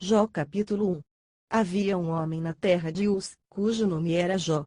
Jó capítulo 1. Havia um homem na terra de Uz, cujo nome era Jó.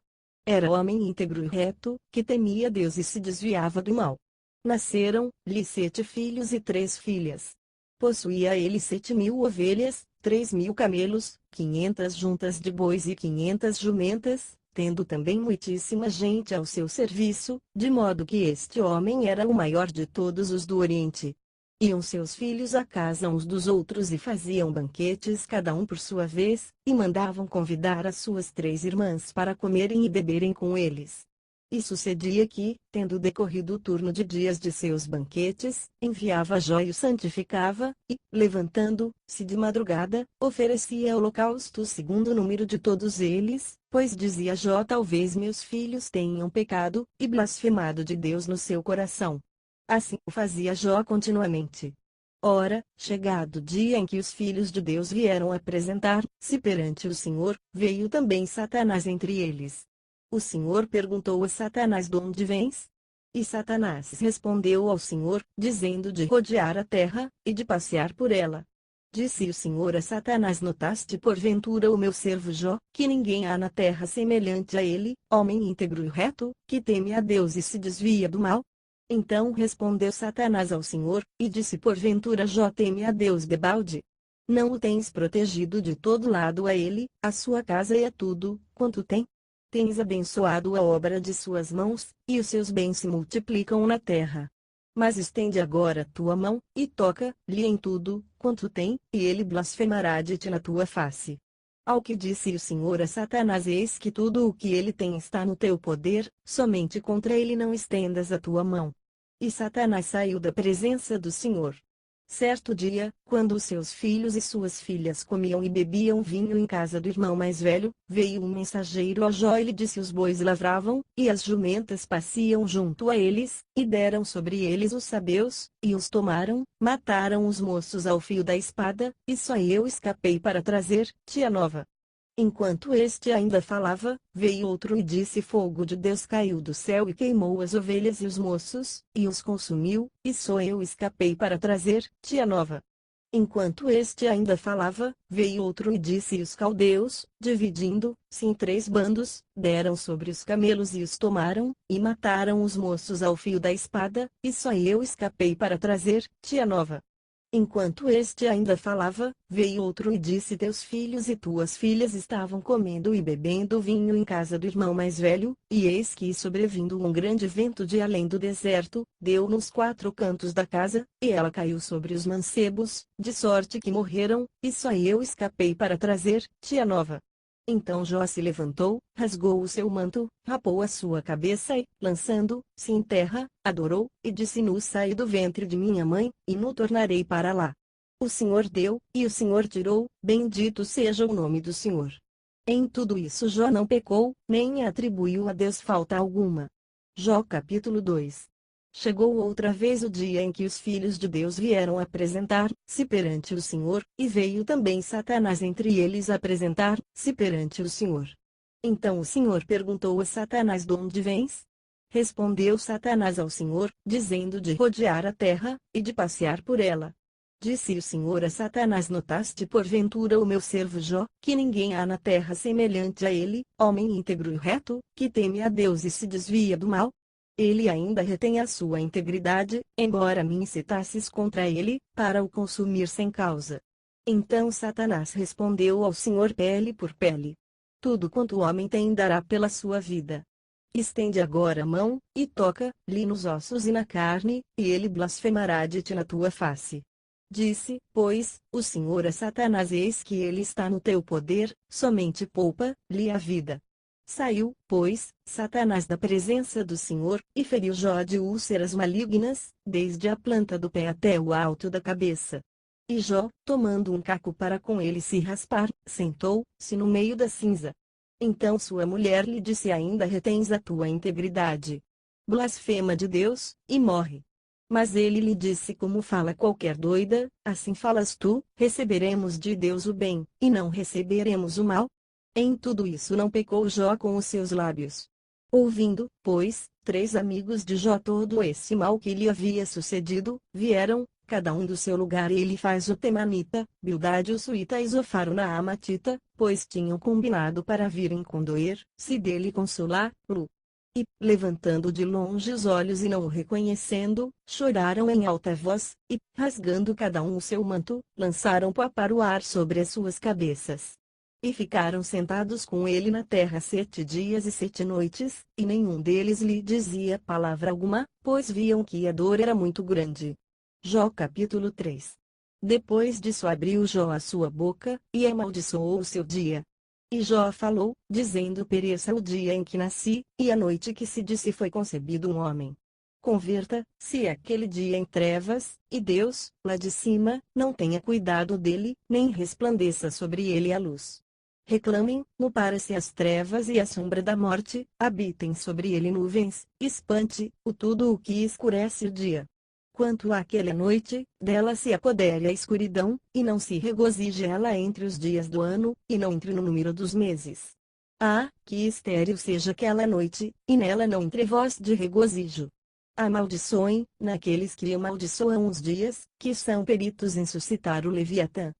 Era homem íntegro e reto, que temia Deus e se desviava do mal. Nasceram-lhe 7 filhos e 3 filhas. Possuía ele 7.000 ovelhas, 3.000 camelos, 500 juntas de bois e 500 jumentas, tendo também muitíssima gente ao seu serviço, de modo que este homem era o maior de todos os do Oriente. Iam seus filhos à casa uns dos outros e faziam banquetes cada um por sua vez, e mandavam convidar as suas 3 irmãs para comerem e beberem com eles. E sucedia que, tendo decorrido o turno de dias de seus banquetes, enviava Jó e o santificava, e, levantando-se de madrugada, oferecia holocausto segundo o número de todos eles, pois dizia Jó: talvez meus filhos tenham pecado, e blasfemado de Deus no seu coração. Assim o fazia Jó continuamente. Ora, chegado o dia em que os filhos de Deus vieram apresentar-se perante o Senhor, veio também Satanás entre eles. O Senhor perguntou a Satanás: de onde vens? E Satanás respondeu ao Senhor, dizendo: de rodear a terra, e de passear por ela. Disse o Senhor a Satanás: notaste porventura o meu servo Jó, que ninguém há na terra semelhante a ele, homem íntegro e reto, que teme a Deus e se desvia do mal? Então respondeu Satanás ao Senhor, e disse: porventura Jó teme a Deus debalde? Não o tens protegido de todo lado a ele, a sua casa e a tudo quanto tem? Tens abençoado a obra de suas mãos, e os seus bens se multiplicam na terra. Mas estende agora tua mão, e toca-lhe em tudo quanto tem, e ele blasfemará de ti na tua face. Ao que disse o Senhor a Satanás: eis que tudo o que ele tem está no teu poder, somente contra ele não estendas a tua mão. E Satanás saiu da presença do Senhor. Certo dia, quando os seus filhos e suas filhas comiam e bebiam vinho em casa do irmão mais velho, veio um mensageiro a Jó e lhe disse: os bois lavravam, e as jumentas pasciam junto a eles, e deram sobre eles os sabeus, e os tomaram, mataram os moços ao fio da espada, e só eu escapei para trazer-te a nova. Enquanto este ainda falava, veio outro e disse: fogo de Deus caiu do céu e queimou as ovelhas e os moços, e os consumiu, e só eu escapei para trazer-te a nova. Enquanto este ainda falava, veio outro e disse: os caldeus, dividindo-se em 3 bandos, deram sobre os camelos e os tomaram, e mataram os moços ao fio da espada, e só eu escapei para trazer-te a nova. Enquanto este ainda falava, veio outro e disse: teus filhos e tuas filhas estavam comendo e bebendo vinho em casa do irmão mais velho, e eis que sobrevindo um grande vento de além do deserto, deu nos 4 cantos da casa, e ela caiu sobre os mancebos, de sorte que morreram, e só eu escapei para trazer-te a nova. Então Jó se levantou, rasgou o seu manto, rapou a sua cabeça e, lançando-se em terra, adorou, e disse: nu saí do ventre de minha mãe, e nu tornarei para lá. O Senhor deu, e o Senhor tirou, bendito seja o nome do Senhor. Em tudo isso Jó não pecou, nem atribuiu a Deus falta alguma. Jó capítulo 2. Chegou outra vez o dia em que os filhos de Deus vieram apresentar-se perante o Senhor, e veio também Satanás entre eles apresentar-se perante o Senhor. Então o Senhor perguntou a Satanás: de onde vens? Respondeu Satanás ao Senhor, dizendo: de rodear a terra, e de passear por ela. Disse o Senhor a Satanás: notaste porventura o meu servo Jó, que ninguém há na terra semelhante a ele, homem íntegro e reto, que teme a Deus e se desvia do mal? Ele ainda retém a sua integridade, embora me incitasses contra ele, para o consumir sem causa. Então Satanás respondeu ao Senhor: pele por pele. Tudo quanto o homem tem dará pela sua vida. Estende agora a mão, e toca-lhe nos ossos e na carne, e ele blasfemará de ti na tua face. Disse, pois, o Senhor a Satanás: eis que ele está no teu poder, somente poupa-lhe a vida. Saiu, pois, Satanás da presença do Senhor, e feriu Jó de úlceras malignas, desde a planta do pé até o alto da cabeça. E Jó, tomando um caco para com ele se raspar, sentou-se no meio da cinza. Então sua mulher lhe disse: ainda retens a tua integridade. Blasfema de Deus, e morre. Mas ele lhe disse: como fala qualquer doida, assim falas tu: receberemos de Deus o bem, e não receberemos o mal? Em tudo isso não pecou Jó com os seus lábios. Ouvindo, pois, 3 amigos de Jó todo esse mal que lhe havia sucedido, vieram, cada um do seu lugar. Ele faz o Temanita, Bildade o Suíta e Zofar o Naamatita, pois tinham combinado para virem condoer-se dele e consolá-lo. E, levantando de longe os olhos e não o reconhecendo, choraram em alta voz, e, rasgando cada um o seu manto, lançaram pó para o ar sobre as suas cabeças. E ficaram sentados com ele na terra 7 dias e 7 noites, e nenhum deles lhe dizia palavra alguma, pois viam que a dor era muito grande. Jó capítulo 3. Depois disso abriu Jó a sua boca, e amaldiçoou o seu dia. E Jó falou, dizendo: pereça o dia em que nasci, e a noite que se disse foi concebido um homem. Converta-se aquele dia em trevas, e Deus, lá de cima, não tenha cuidado dele, nem resplandeça sobre ele a luz. Reclamem-no para-se as trevas e a sombra da morte, habitem sobre ele nuvens, espante-o tudo o que escurece o dia. Quanto àquela noite, dela se apodere a escuridão, e não se regozije ela entre os dias do ano, e não entre no número dos meses. Ah, que estéril seja aquela noite, e nela não entre voz de regozijo. Amaldiçoem, naqueles que amaldiçoam os dias, que são peritos em suscitar o Leviatã.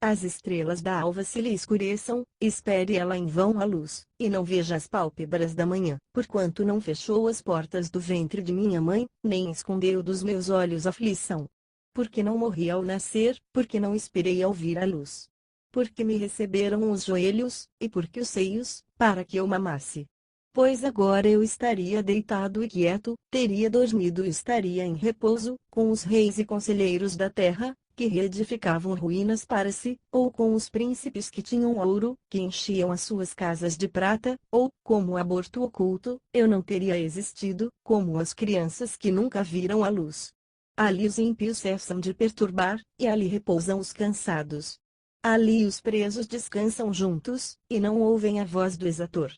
As estrelas da alva se lhe escureçam, espere ela em vão a luz, e não veja as pálpebras da manhã, porquanto não fechou as portas do ventre de minha mãe, nem escondeu dos meus olhos aflição. Porque não morri ao nascer, porque não esperei ao vir a luz. Porque me receberam os joelhos, e porque os seios, para que eu mamasse. Pois agora eu estaria deitado e quieto, teria dormido e estaria em repouso, com os reis e conselheiros da terra, que reedificavam ruínas para si, ou com os príncipes que tinham ouro, que enchiam as suas casas de prata, ou, como aborto oculto, eu não teria existido, como as crianças que nunca viram a luz. Ali os ímpios cessam de perturbar, e ali repousam os cansados. Ali os presos descansam juntos, e não ouvem a voz do exator.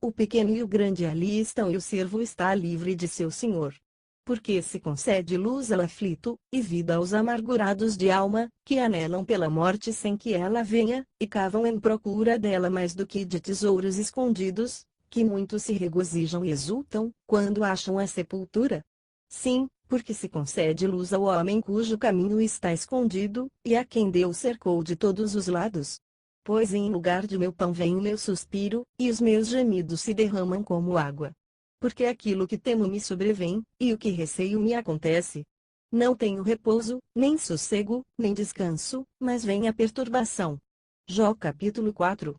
O pequeno e o grande ali estão, e o servo está livre de seu senhor. Porque se concede luz ao aflito, e vida aos amargurados de alma, que anelam pela morte sem que ela venha, e cavam em procura dela mais do que de tesouros escondidos, que muitos se regozijam e exultam, quando acham a sepultura. Sim, porque se concede luz ao homem cujo caminho está escondido, e a quem Deus cercou de todos os lados. Pois em lugar de meu pão vem o meu suspiro, e os meus gemidos se derramam como água. Porque aquilo que temo me sobrevém, e o que receio me acontece. Não tenho repouso, nem sossego, nem descanso, mas vem a perturbação. Jó capítulo 4.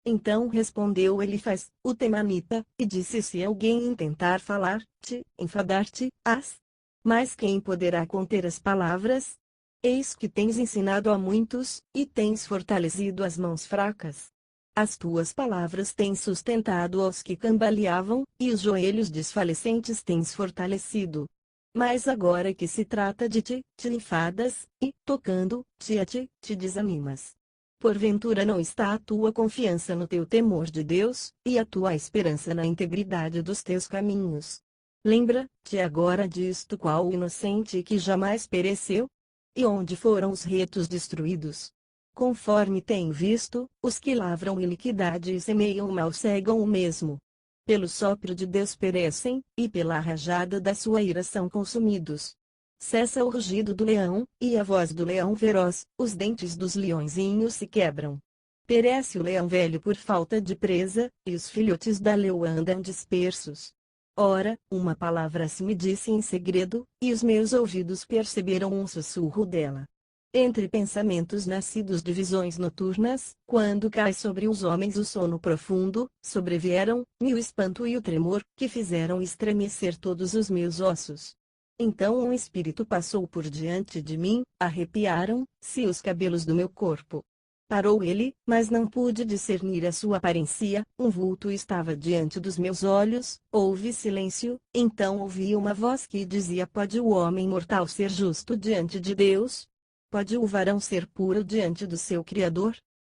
Então respondeu Elifaz, o temanita, e disse: se alguém intentar falar-te, enfadar-te-ás. Mas quem poderá conter as palavras? Eis que tens ensinado a muitos, e tens fortalecido as mãos fracas. As tuas palavras tens sustentado aos que cambaleavam, e os joelhos desfalecentes tens fortalecido. Mas agora que se trata de ti, te enfadas, e, tocando-te a ti, te desanimas. Porventura não está a tua confiança no teu temor de Deus, e a tua esperança na integridade dos teus caminhos. Lembra-te agora disto, qual o inocente que jamais pereceu? E onde foram os retos destruídos? Conforme tenho visto, os que lavram iniquidade e semeiam o mal cegam o mesmo. Pelo sopro de Deus perecem, e pela rajada da sua ira são consumidos. Cessa o rugido do leão, e a voz do leão feroz, os dentes dos leõezinhos se quebram. Perece o leão velho por falta de presa, e os filhotes da leoa andam dispersos. Ora, uma palavra se me disse em segredo, e os meus ouvidos perceberam um sussurro dela. Entre pensamentos nascidos de visões noturnas, quando cai sobre os homens o sono profundo, sobrevieram-me o espanto e o tremor, que fizeram estremecer todos os meus ossos. Então um espírito passou por diante de mim, arrepiaram-se os cabelos do meu corpo. Parou ele, mas não pude discernir a sua aparência, um vulto estava diante dos meus olhos, houve silêncio, então ouvi uma voz que dizia: pode o homem mortal ser justo diante de Deus? Pode o varão ser puro diante do seu Criador?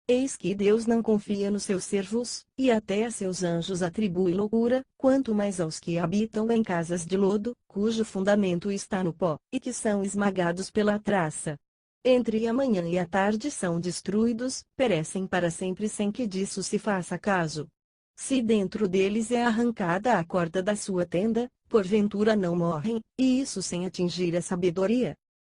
Eis que Deus não confia nos seus servos, e até a seus anjos atribui loucura, quanto mais aos que habitam em casas de lodo, cujo fundamento está no pó, e que são esmagados pela traça. Entre a manhã e a tarde são destruídos, perecem para sempre sem que disso se faça caso. Se dentro deles é arrancada a corda da sua tenda, porventura não morrem, e isso sem atingir a sabedoria.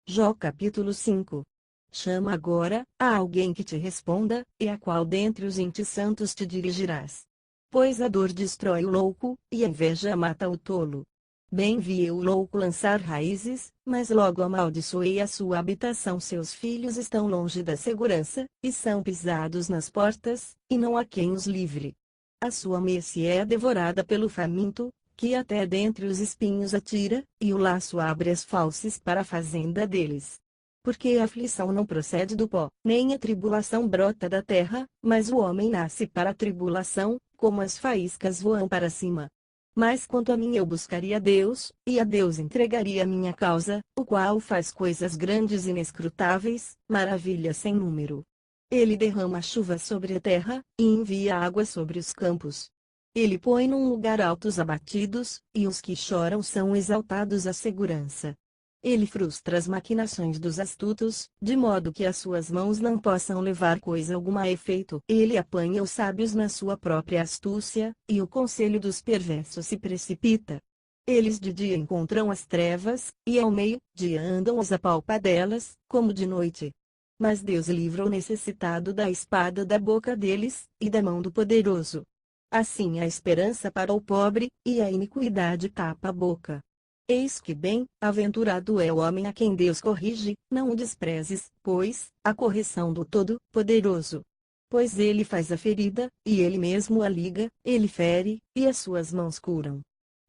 Jó capítulo 5. Chama agora a alguém que te responda, e a qual dentre os entes santos te dirigirás. Pois a dor destrói o louco, e a inveja mata o tolo. Bem vi o louco lançar raízes, mas logo amaldiçoei a sua habitação. Seus filhos estão longe da segurança, e são pisados nas portas, e não há quem os livre. A sua messe é devorada pelo faminto, que até dentre os espinhos atira, e o laço abre as fauces para a fazenda deles. Porque a aflição não procede do pó, nem a tribulação brota da terra, mas o homem nasce para a tribulação, como as faíscas voam para cima. Mas quanto a mim, eu buscaria a Deus, e a Deus entregaria a minha causa, o qual faz coisas grandes e inescrutáveis, maravilhas sem número. Ele derrama chuva sobre a terra, e envia água sobre os campos. Ele põe num lugar alto os abatidos, e os que choram são exaltados à segurança. Ele frustra as maquinações dos astutos, de modo que as suas mãos não possam levar coisa alguma a efeito. Ele apanha os sábios na sua própria astúcia, e o conselho dos perversos se precipita. Eles de dia encontram as trevas, e ao meio-dia andam aos apalpadelas, como de noite. Mas Deus livra o necessitado da espada da boca deles, e da mão do poderoso. Assim há esperança para o pobre, e a iniquidade tapa a boca. Eis que bem-aventurado é o homem a quem Deus corrige, não o desprezes, pois, a correção do Todo-Poderoso. Pois ele faz a ferida, e ele mesmo a liga, ele fere, e as suas mãos curam.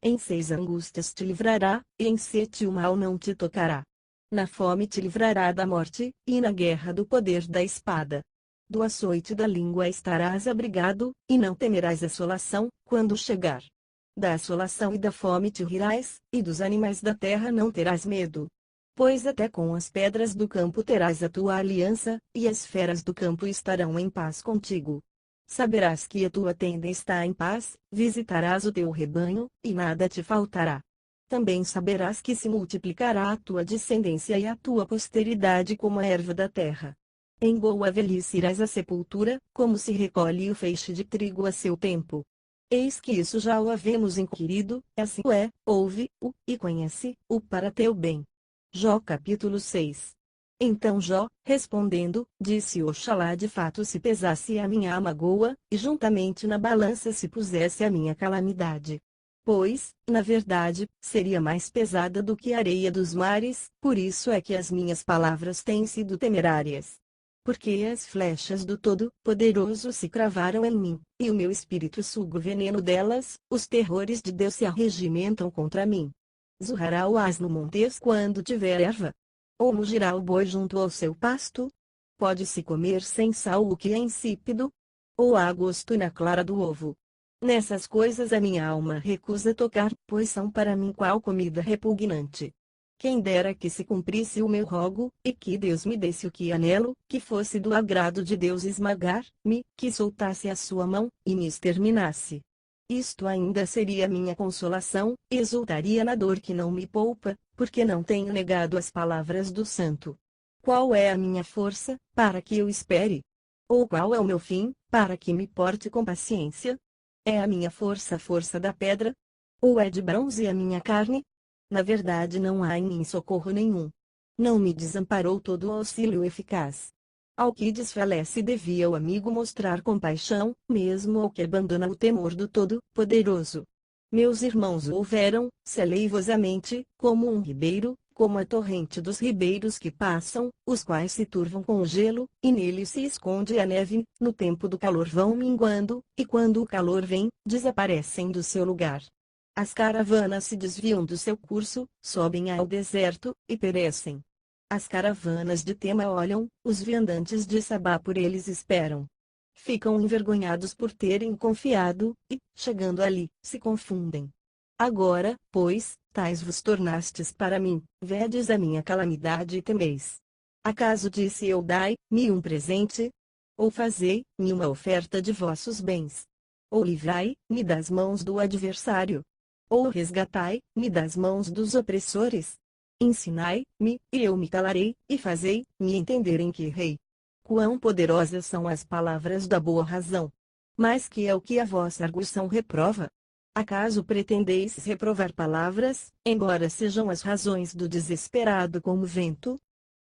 Em 6 angústias te livrará, e em 7 o mal não te tocará. Na fome te livrará da morte, e na guerra do poder da espada. Do açoite da língua estarás abrigado, e não temerás assolação, quando chegar. Da assolação e da fome te rirás, e dos animais da terra não terás medo. Pois até com as pedras do campo terás a tua aliança, e as feras do campo estarão em paz contigo. Saberás que a tua tenda está em paz, visitarás o teu rebanho, e nada te faltará. Também saberás que se multiplicará a tua descendência e a tua posteridade como a erva da terra. Em boa velhice irás à sepultura, como se recolhe o feixe de trigo a seu tempo. Eis que isso já o havemos inquirido, assim é, ouve-o, e conhece-o para teu bem. Jó capítulo 6. Então Jó, respondendo, disse: Oxalá de fato se pesasse a minha mágoa, e juntamente na balança se pusesse a minha calamidade. Pois, na verdade, seria mais pesada do que a areia dos mares, por isso é que as minhas palavras têm sido temerárias. Porque as flechas do Todo-Poderoso se cravaram em mim, e o meu espírito suga o veneno delas, os terrores de Deus se arregimentam contra mim. Zurrará o asno montes quando tiver erva? Ou mugirá o boi junto ao seu pasto? Pode-se comer sem sal o que é insípido? Ou há gosto na clara do ovo? Nessas coisas a minha alma recusa tocar, pois são para mim qual comida repugnante. Quem dera que se cumprisse o meu rogo, e que Deus me desse o que anelo, que fosse do agrado de Deus esmagar-me, que soltasse a sua mão, e me exterminasse. Isto ainda seria minha consolação, exultaria na dor que não me poupa, porque não tenho negado as palavras do santo. Qual é a minha força, para que eu espere? Ou qual é o meu fim, para que me porte com paciência? É a minha força a força da pedra? Ou é de bronze a minha carne? Na verdade não há em mim socorro nenhum. Não me desamparou todo o auxílio eficaz. Ao que desfalece devia o amigo mostrar compaixão, mesmo ao que abandona o temor do Todo-Poderoso. Meus irmãos houveram, celeivosamente, como um ribeiro, como a torrente dos ribeiros que passam, os quais se turvam com o gelo, e nele se esconde a neve, no tempo do calor vão minguando, e quando o calor vem, desaparecem do seu lugar. As caravanas se desviam do seu curso, sobem ao deserto, e perecem. As caravanas de Tema olham, os viandantes de Sabá por eles esperam. Ficam envergonhados por terem confiado, e, chegando ali, se confundem. Agora, pois, tais vos tornastes para mim, vedes a minha calamidade e temeis. Acaso disse eu: dai-me um presente? Ou fazei-me uma oferta de vossos bens? Ou livrai-me das mãos do adversário? Ou resgatai-me das mãos dos opressores? Ensinai-me, e eu me calarei, e fazei-me entender em que errei. Quão poderosas são as palavras da boa razão! Mas que é o que a vossa arguição reprova? Acaso pretendeis reprovar palavras, embora sejam as razões do desesperado como vento?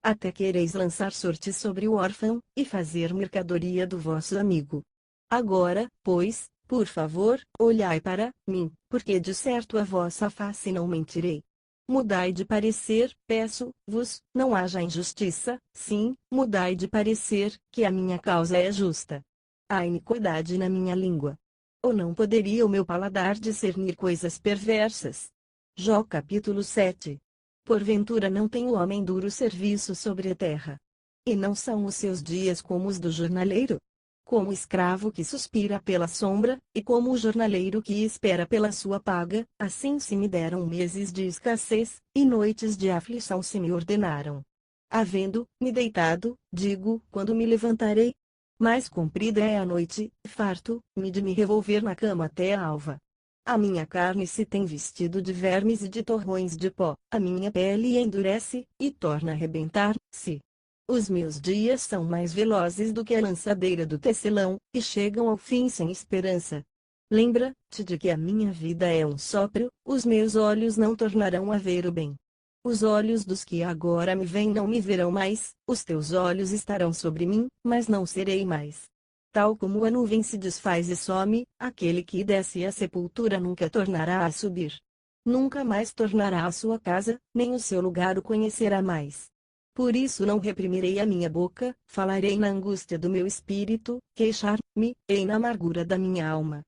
Até quereis lançar sorte sobre o órfão, e fazer mercadoria do vosso amigo. Agora, pois, por favor, olhai para mim, porque de certo a vossa face não mentirei. Mudai de parecer, peço-vos, não haja injustiça, sim, mudai de parecer, que a minha causa é justa. Há iniquidade na minha língua. Ou não poderia o meu paladar discernir coisas perversas? Jó capítulo 7. Porventura não tem o homem duro serviço sobre a terra? E não são os seus dias como os do jornaleiro? Como o escravo que suspira pela sombra, e como o jornaleiro que espera pela sua paga, assim se me deram meses de escassez, e noites de aflição se me ordenaram. Havendo-me deitado, digo, quando me levantarei? Mais comprida é a noite, farto-me de me revolver na cama até a alva. A minha carne se tem vestido de vermes e de torrões de pó, a minha pele endurece, e torna a arrebentar-se. Os meus dias são mais velozes do que a lançadeira do tecelão, e chegam ao fim sem esperança. Lembra-te de que a minha vida é um sopro, os meus olhos não tornarão a ver o bem. Os olhos dos que agora me veem não me verão mais, os teus olhos estarão sobre mim, mas não serei mais. Tal como a nuvem se desfaz e some, aquele que desce à sepultura nunca tornará a subir. Nunca mais tornará à sua casa, nem o seu lugar o conhecerá mais. Por isso não reprimirei a minha boca, falarei na angústia do meu espírito, queixar-me-ei na amargura da minha alma.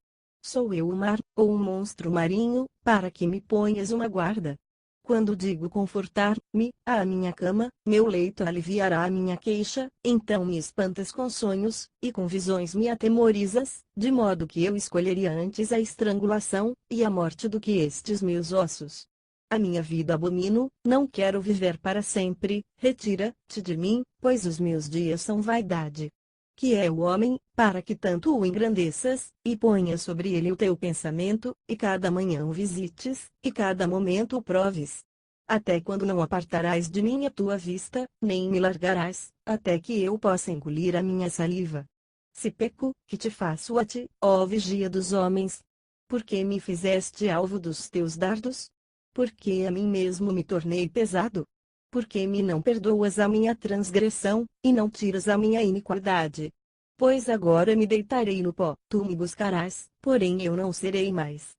Sou eu o mar, ou um monstro marinho, para que me ponhas uma guarda? Quando digo confortar-me, à minha cama, meu leito aliviará a minha queixa, então me espantas com sonhos, e com visões me atemorizas, de modo que eu escolheria antes a estrangulação, e a morte do que estes meus ossos. A minha vida abomino, não quero viver para sempre, retira-te de mim, pois os meus dias são vaidade. Que é o homem, para que tanto o engrandeças, e ponhas sobre ele o teu pensamento, e cada manhã o visites, e cada momento o proves? Até quando não apartarás de mim a tua vista, nem me largarás, até que eu possa engolir a minha saliva? Se peco, que te faço a ti, ó vigia dos homens? Por que me fizeste alvo dos teus dardos? Porque a mim mesmo me tornei pesado? Porque me não perdoas a minha transgressão, e não tiras a minha iniquidade? Pois agora me deitarei no pó, tu me buscarás, porém eu não serei mais.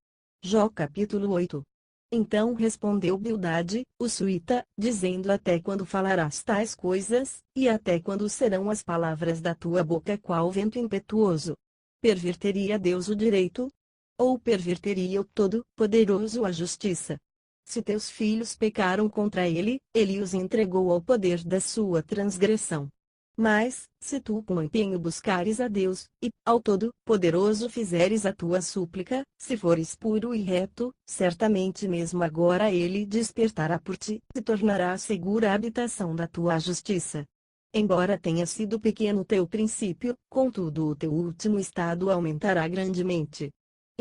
Jó capítulo 8. Então respondeu Bildade, o suíta, dizendo: até quando falarás tais coisas, e até quando serão as palavras da tua boca qual vento impetuoso? Perverteria Deus o direito? Ou perverteria o Todo-Poderoso a justiça? Se teus filhos pecaram contra ele, ele os entregou ao poder da sua transgressão. Mas, se tu com empenho buscares a Deus, e, ao Todo-Poderoso fizeres a tua súplica, se fores puro e reto, certamente mesmo agora ele despertará por ti, e tornará segura a habitação da tua justiça. Embora tenha sido pequeno teu princípio, contudo o teu último estado aumentará grandemente.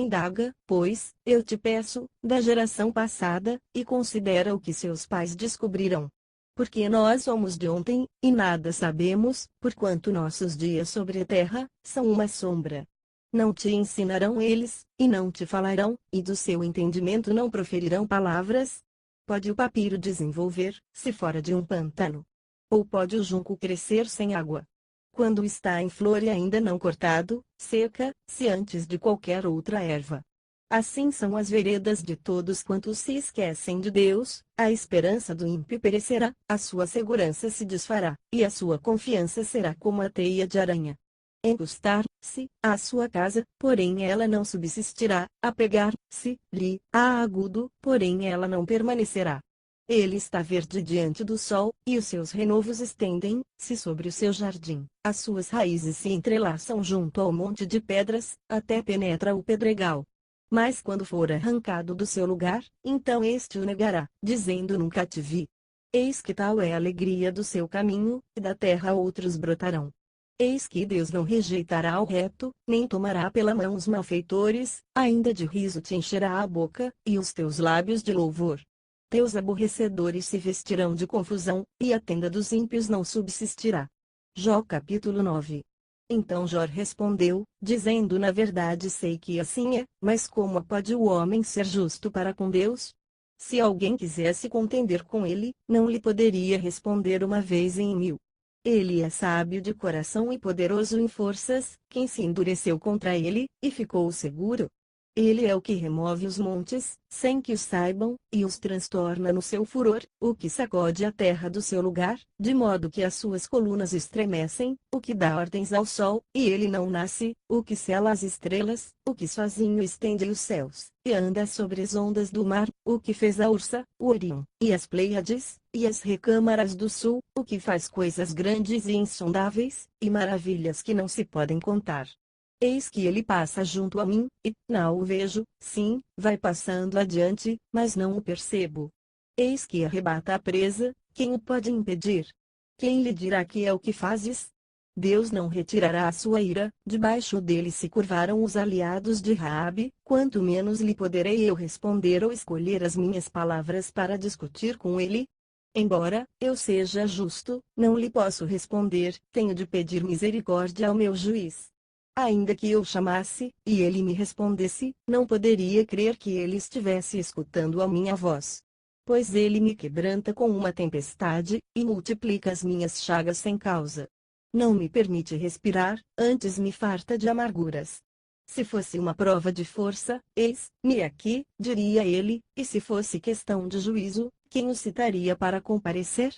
Indaga, pois, eu te peço, da geração passada, e considera o que seus pais descobriram. Porque nós somos de ontem, e nada sabemos, porquanto nossos dias sobre a terra são uma sombra. Não te ensinarão eles, e não te falarão, e do seu entendimento não proferirão palavras? Pode o papiro desenvolver, se fora de um pântano? Ou pode o junco crescer sem água? Quando está em flor e ainda não cortado, seca-se antes de qualquer outra erva. Assim são as veredas de todos quantos se esquecem de Deus, a esperança do ímpio perecerá, a sua segurança se desfará, e a sua confiança será como a teia de aranha. Encostar-se à sua casa, porém ela não subsistirá, apegar-se-lhe a agudo, porém ela não permanecerá. Ele está verde diante do sol, e os seus renovos estendem-se sobre o seu jardim. As suas raízes se entrelaçam junto ao monte de pedras, até penetra o pedregal. Mas quando for arrancado do seu lugar, então este o negará, dizendo: nunca te vi. Eis que tal é a alegria do seu caminho, e da terra outros brotarão. Eis que Deus não rejeitará o reto, nem tomará pela mão os malfeitores, ainda de riso te encherá a boca, e os teus lábios de louvor. Teus aborrecedores se vestirão de confusão, e a tenda dos ímpios não subsistirá. Jó capítulo 9. Então Jó respondeu, dizendo: na verdade sei que assim é, mas como pode o homem ser justo para com Deus? Se alguém quisesse contender com ele, não lhe poderia responder uma vez em 1000. Ele é sábio de coração e poderoso em forças, quem se endureceu contra ele, e ficou seguro? Ele é o que remove os montes, sem que os saibam, e os transtorna no seu furor, o que sacode a terra do seu lugar, de modo que as suas colunas estremecem, o que dá ordens ao sol, e ele não nasce, o que sela as estrelas, o que sozinho estende os céus, e anda sobre as ondas do mar, o que fez a Ursa, o Orião, e as Pleiades, e as recâmaras do sul, o que faz coisas grandes e insondáveis, e maravilhas que não se podem contar. Eis que ele passa junto a mim, e, não o vejo, sim, vai passando adiante, mas não o percebo. Eis que arrebata a presa, quem o pode impedir? Quem lhe dirá que é o que fazes? Deus não retirará a sua ira, debaixo dele se curvaram os aliados de Raabe, quanto menos lhe poderei eu responder ou escolher as minhas palavras para discutir com ele? Embora eu seja justo, não lhe posso responder, tenho de pedir misericórdia ao meu juiz. Ainda que eu chamasse, e ele me respondesse, não poderia crer que ele estivesse escutando a minha voz. Pois ele me quebranta com uma tempestade, e multiplica as minhas chagas sem causa. Não me permite respirar, antes me farta de amarguras. Se fosse uma prova de força, eis-me aqui, diria ele, e se fosse questão de juízo, quem o citaria para comparecer?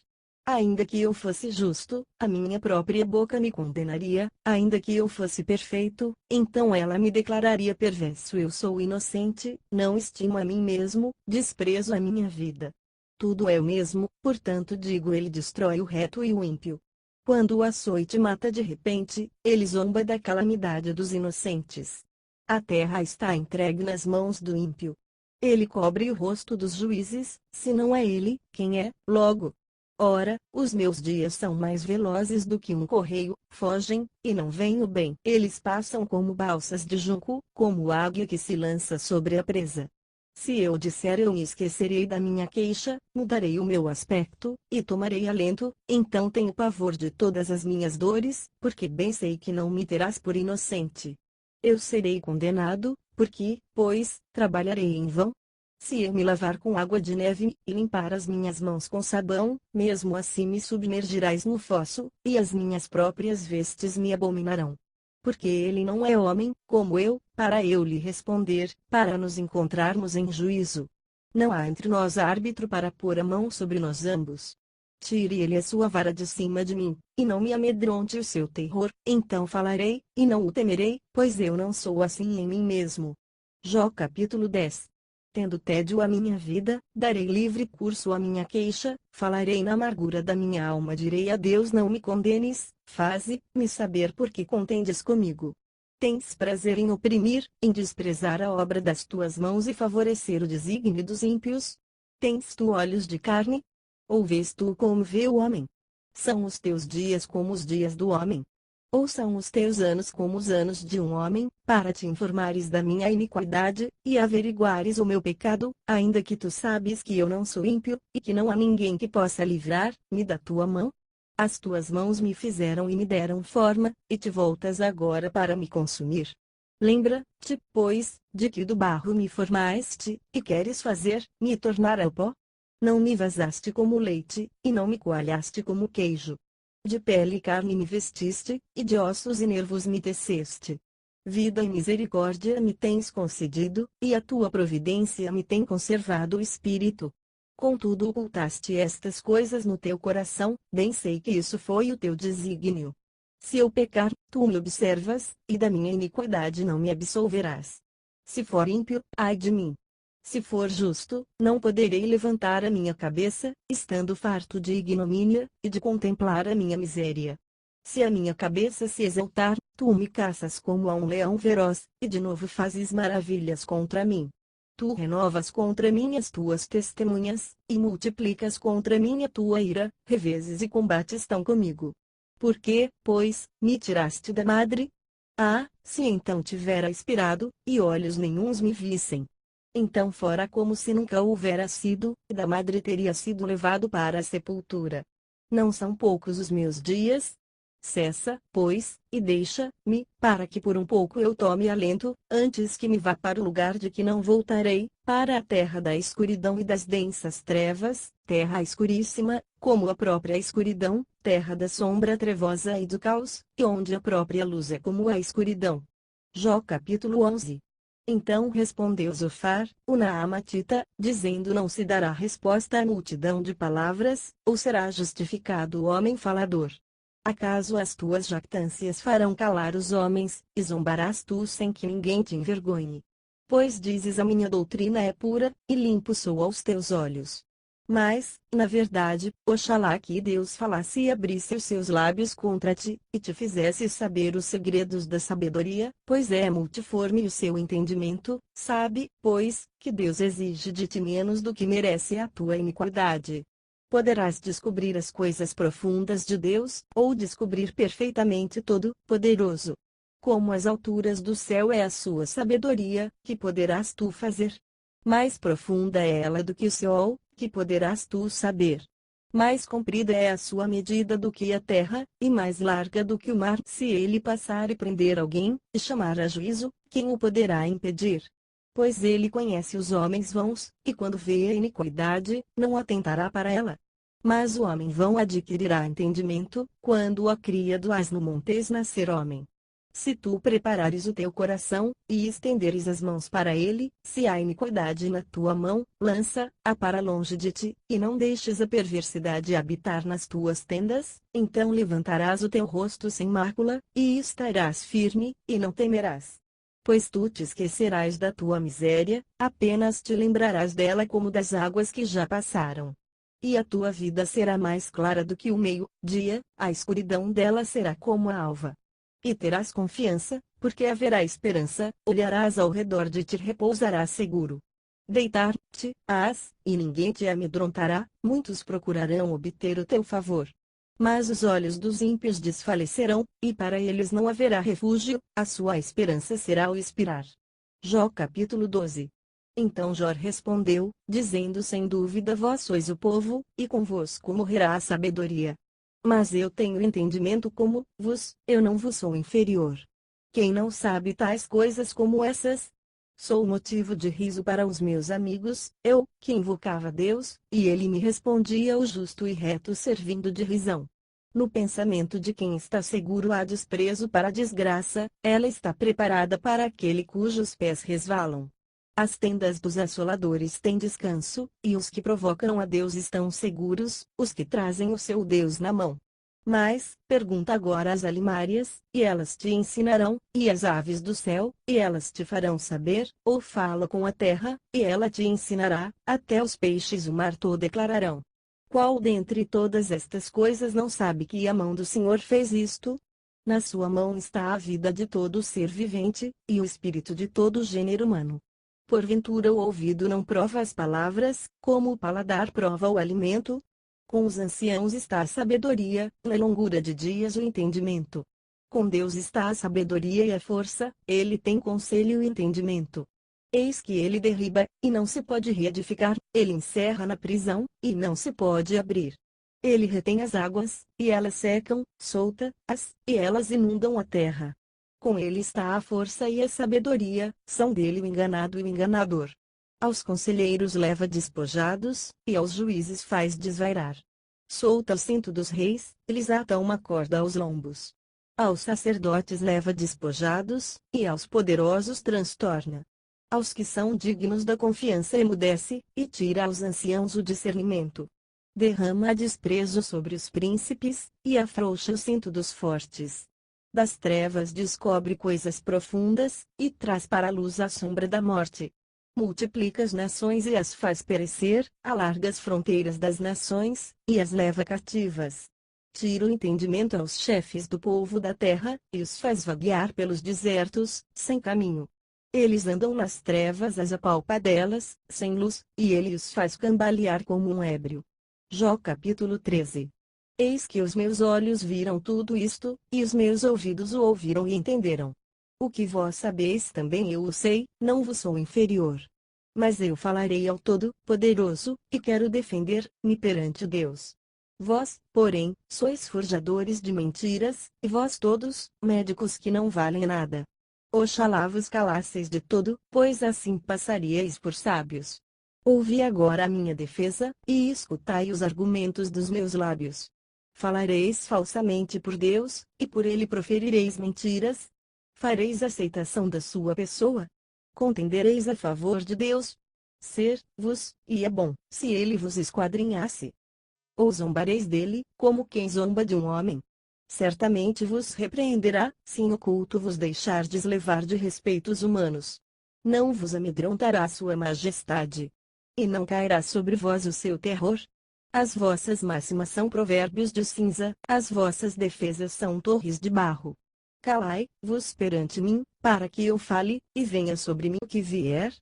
Ainda que eu fosse justo, a minha própria boca me condenaria, ainda que eu fosse perfeito, então ela me declararia perverso. Eu sou inocente, não estimo a mim mesmo, desprezo a minha vida. Tudo é o mesmo, portanto digo, ele destrói o reto e o ímpio. Quando o açoite mata de repente, ele zomba da calamidade dos inocentes. A terra está entregue nas mãos do ímpio. Ele cobre o rosto dos juízes, se não é ele, quem é, logo? Ora, os meus dias são mais velozes do que um correio, fogem, e não vêm o bem. Eles passam como balsas de junco, como águia que se lança sobre a presa. Se eu disser eu me esquecerei da minha queixa, mudarei o meu aspecto, e tomarei alento, então tenho pavor de todas as minhas dores, porque bem sei que não me terás por inocente. Eu serei condenado, porque, pois, trabalharei em vão? Se eu me lavar com água de neve, e limpar as minhas mãos com sabão, mesmo assim me submergirás no fosso, e as minhas próprias vestes me abominarão. Porque ele não é homem, como eu, para eu lhe responder, para nos encontrarmos em juízo. Não há entre nós árbitro para pôr a mão sobre nós ambos. Tire ele a sua vara de cima de mim, e não me amedronte o seu terror, então falarei, e não o temerei, pois eu não sou assim em mim mesmo. Jó capítulo 10. Tendo tédio a minha vida, darei livre curso à minha queixa, falarei na amargura da minha alma, direi a Deus: não me condenes, faze-me saber por que contendes comigo. Tens prazer em oprimir, em desprezar a obra das tuas mãos e favorecer o desígnio dos ímpios? Tens tu olhos de carne? Ou vês tu como vê o homem? São os teus dias como os dias do homem? Ou são os teus anos como os anos de um homem, para te informares da minha iniquidade, e averiguares o meu pecado, ainda que tu sabes que eu não sou ímpio, e que não há ninguém que possa livrar-me da tua mão? As tuas mãos me fizeram e me deram forma, e te voltas agora para me consumir. Lembra-te, pois, de que do barro me formaste, e queres fazer-me tornar ao pó? Não me vazaste como leite, e não me coalhaste como queijo. De pele e carne me vestiste, e de ossos e nervos me teceste. Vida e misericórdia me tens concedido, e a tua providência me tem conservado o espírito. Contudo ocultaste estas coisas no teu coração, bem sei que isso foi o teu desígnio. Se eu pecar, tu me observas, e da minha iniquidade não me absolverás. Se for ímpio, ai de mim. Se for justo, não poderei levantar a minha cabeça, estando farto de ignomínia, e de contemplar a minha miséria. Se a minha cabeça se exaltar, tu me caças como a um leão feroz, e de novo fazes maravilhas contra mim. Tu renovas contra mim as tuas testemunhas, e multiplicas contra mim a tua ira, reveses e combates estão comigo. Por que, pois, me tiraste da madre? Ah, se então tivera expirado, e olhos nenhuns me vissem. Então fora como se nunca houvera sido, e da madre teria sido levado para a sepultura. Não são poucos os meus dias? Cessa, pois, e deixa-me, para que por um pouco eu tome alento, antes que me vá para o lugar de que não voltarei, para a terra da escuridão e das densas trevas, terra escuríssima, como a própria escuridão, terra da sombra trevosa e do caos, e onde a própria luz é como a escuridão. Jó capítulo 11. Então respondeu Zofar, o Naamatita, dizendo: não se dará resposta à multidão de palavras, ou será justificado o homem falador. Acaso as tuas jactâncias farão calar os homens, e zombarás tu sem que ninguém te envergonhe? Pois dizes: a minha doutrina é pura, e limpo sou aos teus olhos. Mas, na verdade, oxalá que Deus falasse e abrisse os seus lábios contra ti, e te fizesse saber os segredos da sabedoria, pois é multiforme o seu entendimento. Sabe, pois, que Deus exige de ti menos do que merece a tua iniquidade. Poderás descobrir as coisas profundas de Deus, ou descobrir perfeitamente Todo-Poderoso. Como as alturas do céu é a sua sabedoria, que poderás tu fazer? Mais profunda é ela do que o Seol, que poderás tu saber? Mais comprida é a sua medida do que a terra, e mais larga do que o mar. Se ele passar e prender alguém, e chamar a juízo, quem o poderá impedir? Pois ele conhece os homens vãos, e quando vê a iniquidade, não atentará para ela. Mas o homem vão adquirirá entendimento, quando a cria do asno montes nascer homem. Se tu preparares o teu coração, e estenderes as mãos para ele, se há iniquidade na tua mão, lança-a para longe de ti, e não deixes a perversidade habitar nas tuas tendas, então levantarás o teu rosto sem mácula, e estarás firme, e não temerás. Pois tu te esquecerás da tua miséria, apenas te lembrarás dela como das águas que já passaram. E a tua vida será mais clara do que o meio-dia, a escuridão dela será como a alva. E terás confiança, porque haverá esperança, olharás ao redor de ti e repousarás seguro. Deitar-te-ás, e ninguém te amedrontará, muitos procurarão obter o teu favor. Mas os olhos dos ímpios desfalecerão, e para eles não haverá refúgio, a sua esperança será o expirar. Jó capítulo 12. Então Jó respondeu, dizendo: sem dúvida vós sois o povo, e convosco morrerá a sabedoria. Mas eu tenho entendimento como vos, eu não vos sou inferior. Quem não sabe tais coisas como essas? Sou motivo de riso para os meus amigos, eu, que invocava Deus, e ele me respondia o justo e reto servindo de risão. No pensamento de quem está seguro há desprezo para a desgraça, ela está preparada para aquele cujos pés resvalam. As tendas dos assoladores têm descanso, e os que provocam a Deus estão seguros, os que trazem o seu Deus na mão. Mas, pergunta agora às alimárias, e elas te ensinarão, e às aves do céu, e elas te farão saber, ou fala com a terra, e ela te ensinará, até os peixes o mar todo declararão. Qual dentre todas estas coisas não sabe que a mão do Senhor fez isto? Na sua mão está a vida de todo ser vivente, e o espírito de todo gênero humano. Porventura o ouvido não prova as palavras, como o paladar prova o alimento? Com os anciãos está a sabedoria, na longura de dias o entendimento. Com Deus está a sabedoria e a força, ele tem conselho e entendimento. Eis que ele derriba, e não se pode reedificar, ele encerra na prisão, e não se pode abrir. Ele retém as águas, e elas secam, solta-as, e elas inundam a terra. Com ele está a força e a sabedoria, são dele o enganado e o enganador. Aos conselheiros leva despojados, e aos juízes faz desvairar. Solta o cinto dos reis, lhes ata uma corda aos lombos. Aos sacerdotes leva despojados, e aos poderosos transtorna. Aos que são dignos da confiança emudece, e tira aos anciãos o discernimento. Derrama desprezo sobre os príncipes, e afrouxa o cinto dos fortes. Das trevas descobre coisas profundas, e traz para a luz a sombra da morte. Multiplica as nações e as faz perecer, alarga as fronteiras das nações, e as leva cativas. Tira o entendimento aos chefes do povo da terra, e os faz vaguear pelos desertos, sem caminho. Eles andam nas trevas às apalpadelas, sem luz, e ele os faz cambalear como um ébrio. Jó capítulo 13. Eis que os meus olhos viram tudo isto, e os meus ouvidos o ouviram e entenderam. O que vós sabeis também eu o sei, não vos sou inferior. Mas eu falarei ao Todo-Poderoso, e quero defender-me perante Deus. Vós, porém, sois forjadores de mentiras, e vós todos, médicos que não valem nada. Oxalá vos calasseis de todo, pois assim passaríeis por sábios. Ouvi agora a minha defesa, e escutai os argumentos dos meus lábios. Falareis falsamente por Deus, e por ele proferireis mentiras? Fareis aceitação da sua pessoa? Contendereis a favor de Deus? Ser-vos, e é bom, se ele vos esquadrinhasse. Ou zombareis dele, como quem zomba de um homem? Certamente vos repreenderá, se em oculto vos deixardes levar de respeitos humanos. Não vos amedrontará sua majestade. E não cairá sobre vós o seu terror. As vossas máximas são provérbios de cinza, as vossas defesas são torres de barro. Calai-vos perante mim, para que eu fale, e venha sobre mim o que vier.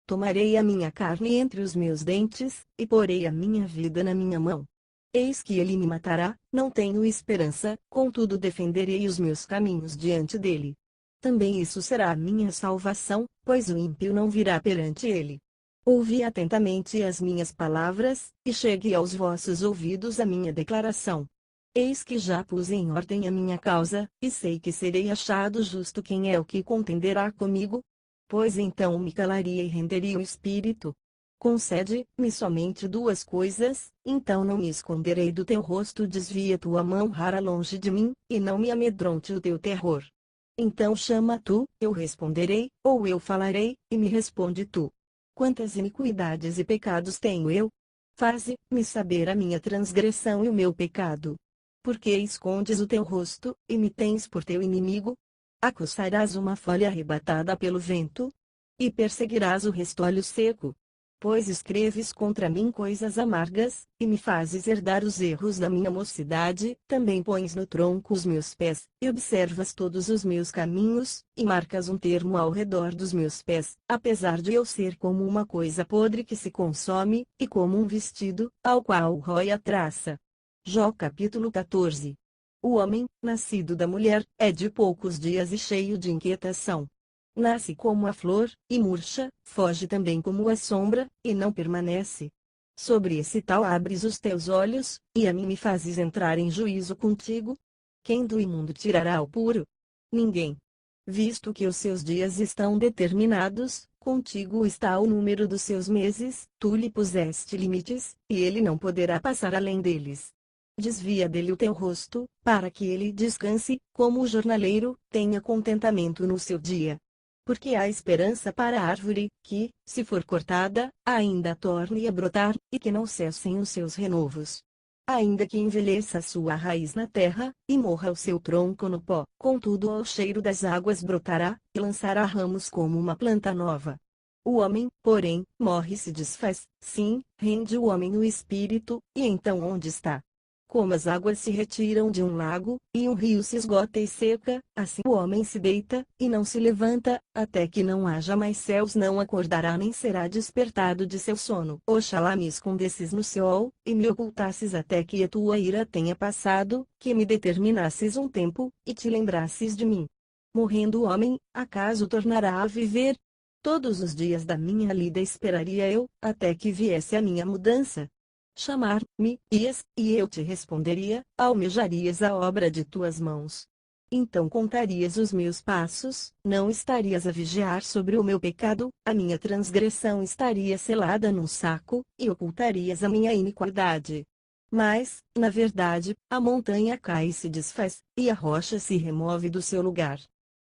Tomarei a minha carne entre os meus dentes, e porei a minha vida na minha mão. Eis que ele me matará, não tenho esperança, contudo defenderei os meus caminhos diante dele. Também isso será a minha salvação, pois o ímpio não virá perante ele. Ouvi atentamente as minhas palavras, e chegue aos vossos ouvidos a minha declaração. Eis que já pus em ordem a minha causa, e sei que serei achado justo. Quem é o que contenderá comigo? Pois então me calaria e renderia o espírito. Concede-me somente duas coisas, então não me esconderei do teu rosto. Desvia tua mão rara longe de mim, e não me amedronte o teu terror. Então chama tu, eu responderei, ou eu falarei, e me responde tu. Quantas iniquidades e pecados tenho eu? Faze-me saber a minha transgressão e o meu pecado. Por que escondes o teu rosto, e me tens por teu inimigo? Acossarás uma folha arrebatada pelo vento? E perseguirás o restolho seco? Pois escreves contra mim coisas amargas, e me fazes herdar os erros da minha mocidade. Também pões no tronco os meus pés, e observas todos os meus caminhos, e marcas um termo ao redor dos meus pés, apesar de eu ser como uma coisa podre que se consome, e como um vestido, ao qual rói a traça. Jó capítulo 14. O homem, nascido da mulher, é de poucos dias e cheio de inquietação. Nasce como a flor, e murcha, foge também como a sombra, e não permanece. Sobre esse tal abres os teus olhos, e a mim me fazes entrar em juízo contigo? Quem do imundo tirará o puro? Ninguém. Visto que os seus dias estão determinados, contigo está o número dos seus meses, tu lhe puseste limites, e ele não poderá passar além deles. Desvia dele o teu rosto, para que ele descanse, como o jornaleiro, tenha contentamento no seu dia. Porque há esperança para a árvore, que, se for cortada, ainda torne a brotar, e que não cessem os seus renovos. Ainda que envelheça a sua raiz na terra, e morra o seu tronco no pó, contudo ao cheiro das águas brotará, e lançará ramos como uma planta nova. O homem, porém, morre e se desfaz, sim, rende o homem o espírito, e então onde está? Como as águas se retiram de um lago, e um rio se esgota e seca, assim o homem se deita, e não se levanta, até que não haja mais céus. Não acordará nem será despertado de seu sono. Oxalá me escondesses no Seol, e me ocultasses até que a tua ira tenha passado, que me determinasses um tempo, e te lembrasses de mim. Morrendo o homem, acaso tornará a viver? Todos os dias da minha lida esperaria eu, até que viesse a minha mudança. Chamar-me-ias, e eu te responderia, almejarias a obra de tuas mãos. Então contarias os meus passos, não estarias a vigiar sobre o meu pecado, a minha transgressão estaria selada num saco, e ocultarias a minha iniquidade. Mas, na verdade, a montanha cai e se desfaz, e a rocha se remove do seu lugar.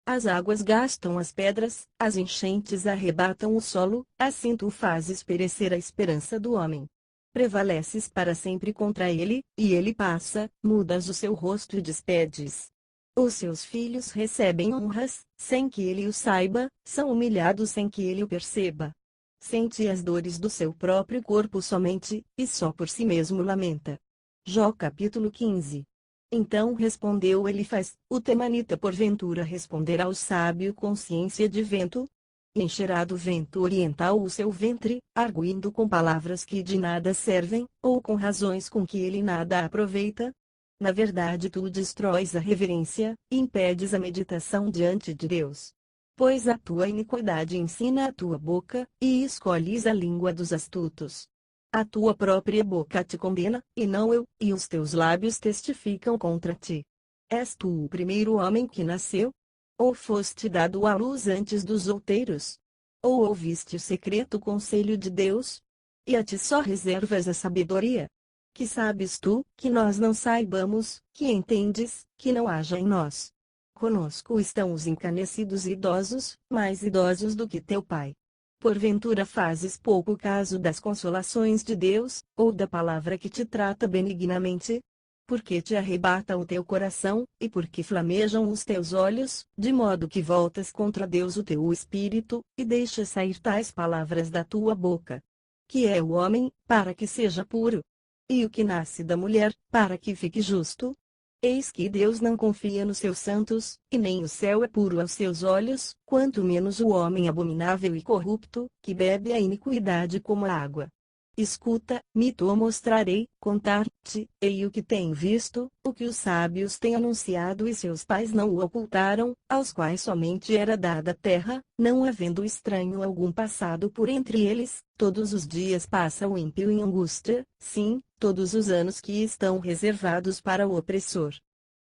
As águas gastam as pedras, as enchentes arrebatam o solo, assim tu fazes perecer a esperança do homem. Prevaleces para sempre contra ele, e ele passa, mudas o seu rosto e despedes. Os seus filhos recebem honras, sem que ele o saiba, são humilhados sem que ele o perceba. Sente as dores do seu próprio corpo somente, e só por si mesmo lamenta. Jó capítulo 15. Então respondeu Elifaz, o temanita: porventura responderá o sábio com ciência de vento? Encherá do vento oriental o seu ventre, arguindo com palavras que de nada servem, ou com razões com que ele nada aproveita? Na verdade tu destróis a reverência, e impedes a meditação diante de Deus. Pois a tua iniquidade ensina a tua boca, e escolhes a língua dos astutos. A tua própria boca te condena, e não eu, e os teus lábios testificam contra ti. És tu o primeiro homem que nasceu? Ou foste dado à luz antes dos outeiros? Ou ouviste o secreto conselho de Deus? E a ti só reservas a sabedoria? Que sabes tu, que nós não saibamos, que entendes, que não haja em nós? Conosco estão os encanecidos idosos, mais idosos do que teu pai. Porventura fazes pouco caso das consolações de Deus, ou da palavra que te trata benignamente? Porque te arrebata o teu coração, e porque flamejam os teus olhos, de modo que voltas contra Deus o teu espírito, e deixas sair tais palavras da tua boca. Que é o homem, para que seja puro? E o que nasce da mulher, para que fique justo? Eis que Deus não confia nos seus santos, e nem o céu é puro aos seus olhos, quanto menos o homem abominável e corrupto, que bebe a iniquidade como a água. Escuta, me mostrarei, contar-te-ei o que tenho visto, o que os sábios têm anunciado e seus pais não o ocultaram, aos quais somente era dada a terra, não havendo estranho algum passado por entre eles, todos os dias passa o ímpio em angústia, sim, todos os anos que estão reservados para o opressor.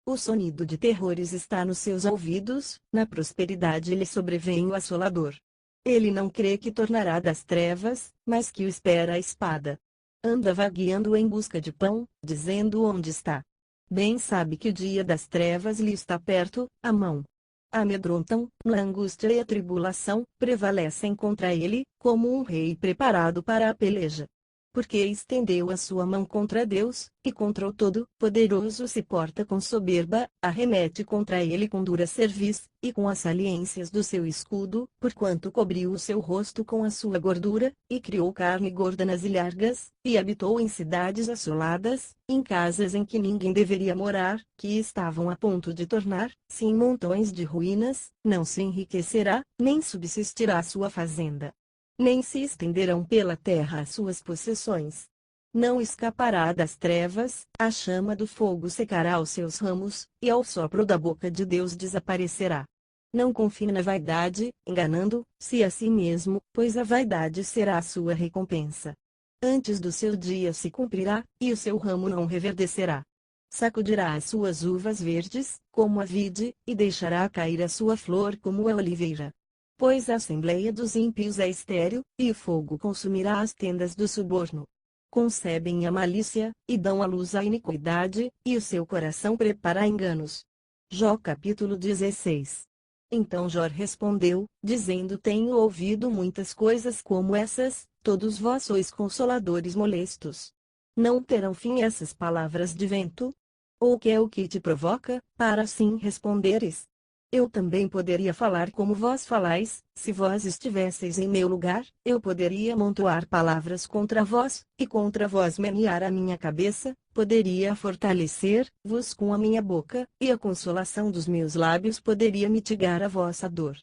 O sonido de terrores está nos seus ouvidos, na prosperidade lhe sobrevém o assolador. Ele não crê que tornará das trevas, mas que o espera a espada. Anda vagueando em busca de pão, dizendo onde está. Bem sabe que o dia das trevas lhe está perto, à mão. Amedrontam, na angústia e a tribulação, prevalecem contra ele, como um rei preparado para a peleja. Porque estendeu a sua mão contra Deus, e contra o Todo-Poderoso se porta com soberba, arremete contra ele com dura cerviz, e com as saliências do seu escudo, porquanto cobriu o seu rosto com a sua gordura, e criou carne gorda nas ilhargas, e habitou em cidades assoladas, em casas em que ninguém deveria morar, que estavam a ponto de tornar-se em montões de ruínas, não se enriquecerá, nem subsistirá a sua fazenda. Nem se estenderão pela terra as suas possessões. Não escapará das trevas, a chama do fogo secará os seus ramos, e ao sopro da boca de Deus desaparecerá. Não confie na vaidade, enganando-se a si mesmo, pois a vaidade será a sua recompensa. Antes do seu dia se cumprirá, e o seu ramo não reverdecerá. Sacudirá as suas uvas verdes, como a vide, e deixará cair a sua flor como a oliveira. Pois a assembleia dos ímpios é estéril, e o fogo consumirá as tendas do suborno. Concebem a malícia, e dão à luz a iniquidade, e o seu coração prepara enganos. Jó capítulo 16. Então Jó respondeu, dizendo: Tenho ouvido muitas coisas como essas, todos vós sois consoladores molestos. Não terão fim essas palavras de vento? Ou que é o que te provoca, para assim responderes? Eu também poderia falar como vós falais, se vós estivesseis em meu lugar, eu poderia amontoar palavras contra vós, e contra vós menear a minha cabeça, poderia fortalecer-vos com a minha boca, e a consolação dos meus lábios poderia mitigar a vossa dor.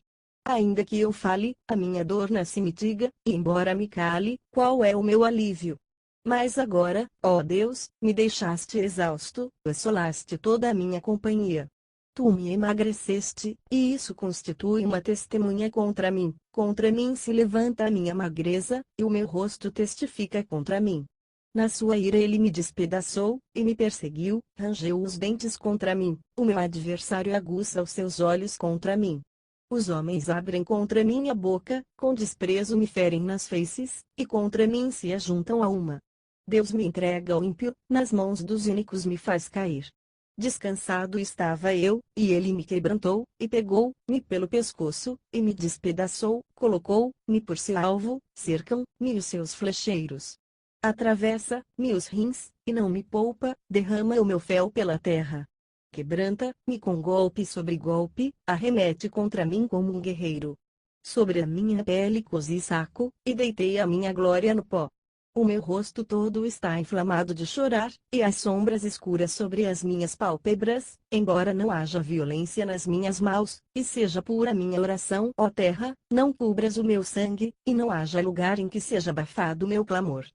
Ainda que eu fale, a minha dor não se mitiga, e embora me cale, qual é o meu alívio? Mas agora, ó Deus, me deixaste exausto, assolaste toda a minha companhia. Tu me emagreceste, e isso constitui uma testemunha contra mim se levanta a minha magreza, e o meu rosto testifica contra mim. Na sua ira ele me despedaçou, e me perseguiu, rangeu os dentes contra mim, o meu adversário aguça os seus olhos contra mim. Os homens abrem contra mim a boca, com desprezo me ferem nas feices, e contra mim se ajuntam a uma. Deus me entrega ao ímpio, nas mãos dos ínicos me faz cair. Descansado estava eu, e ele me quebrantou, e pegou-me pelo pescoço, e me despedaçou, colocou-me por seu alvo, cercam-me os seus flecheiros. Atravessa-me os rins, e não me poupa, derrama o meu fel pela terra. Quebranta-me com golpe sobre golpe, arremete contra mim como um guerreiro. Sobre a minha pele cozi saco, e deitei a minha glória no pó. O meu rosto todo está inflamado de chorar, e as sombras escuras sobre as minhas pálpebras, embora não haja violência nas minhas mãos, e seja pura minha oração, ó terra, não cubras o meu sangue, e não haja lugar em que seja abafado o meu clamor.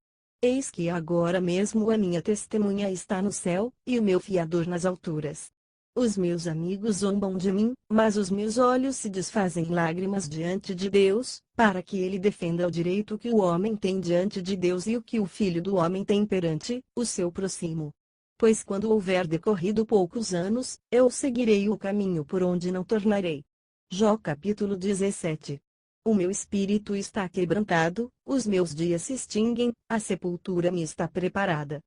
Eis que agora mesmo a minha testemunha está no céu, e o meu fiador nas alturas. Os meus amigos zombam de mim, mas os meus olhos se desfazem em lágrimas diante de Deus, para que ele defenda o direito que o homem tem diante de Deus e o que o Filho do Homem tem perante o seu próximo. Pois quando houver decorrido poucos anos, eu seguirei o caminho por onde não tornarei. Jó capítulo 17. O meu espírito está quebrantado, os meus dias se extinguem, a sepultura me está preparada.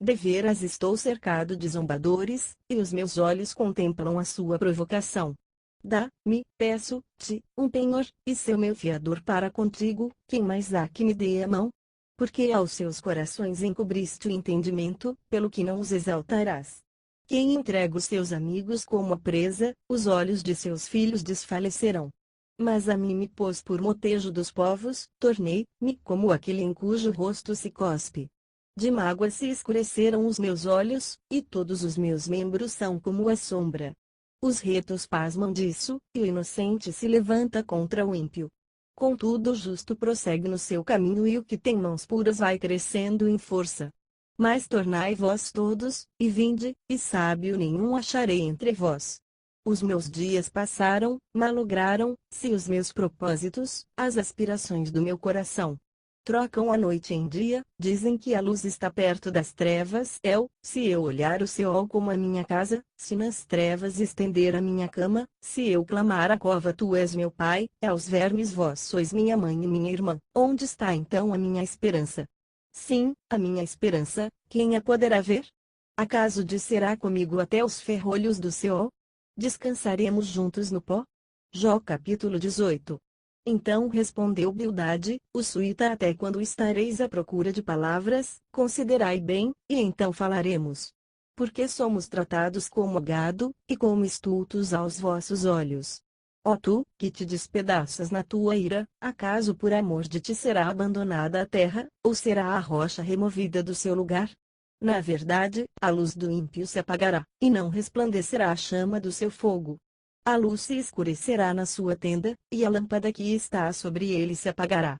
Deveras estou cercado de zombadores, e os meus olhos contemplam a sua provocação. Dá-me, peço-te, um penhor, e seu meu fiador para contigo, quem mais há que me dê a mão? Porque aos seus corações encobriste o entendimento, pelo que não os exaltarás. Quem entrega os seus amigos como a presa, os olhos de seus filhos desfalecerão. Mas a mim me pôs por motejo dos povos, tornei-me como aquele em cujo rosto se cospe. De mágoa se escureceram os meus olhos, e todos os meus membros são como a sombra. Os retos pasmam disso, e o inocente se levanta contra o ímpio. Contudo o justo prossegue no seu caminho e o que tem mãos puras vai crescendo em força. Mas tornai vós todos, e vinde, e sábio nenhum acharei entre vós. Os meus dias passaram, malograram-se os meus propósitos, as aspirações do meu coração. Trocam a noite em dia, dizem que a luz está perto das trevas. Se eu olhar o Seol como a minha casa, se nas trevas estender a minha cama, se eu clamar à cova, tu és meu pai, aos vermes vós sois minha mãe e minha irmã, onde está então a minha esperança? Sim, a minha esperança, quem a poderá ver? Acaso descerá comigo até os ferrolhos do Seol? Descansaremos juntos no pó? Jó capítulo 18. Então respondeu Bildade, o suíta: até quando estareis à procura de palavras? Considerai bem, e então falaremos. Porque somos tratados como gado, e como estultos aos vossos olhos. Ó tu, que te despedaças na tua ira, acaso por amor de ti será abandonada a terra, ou será a rocha removida do seu lugar? Na verdade, a luz do ímpio se apagará, e não resplandecerá a chama do seu fogo. A luz se escurecerá na sua tenda, e a lâmpada que está sobre ele se apagará.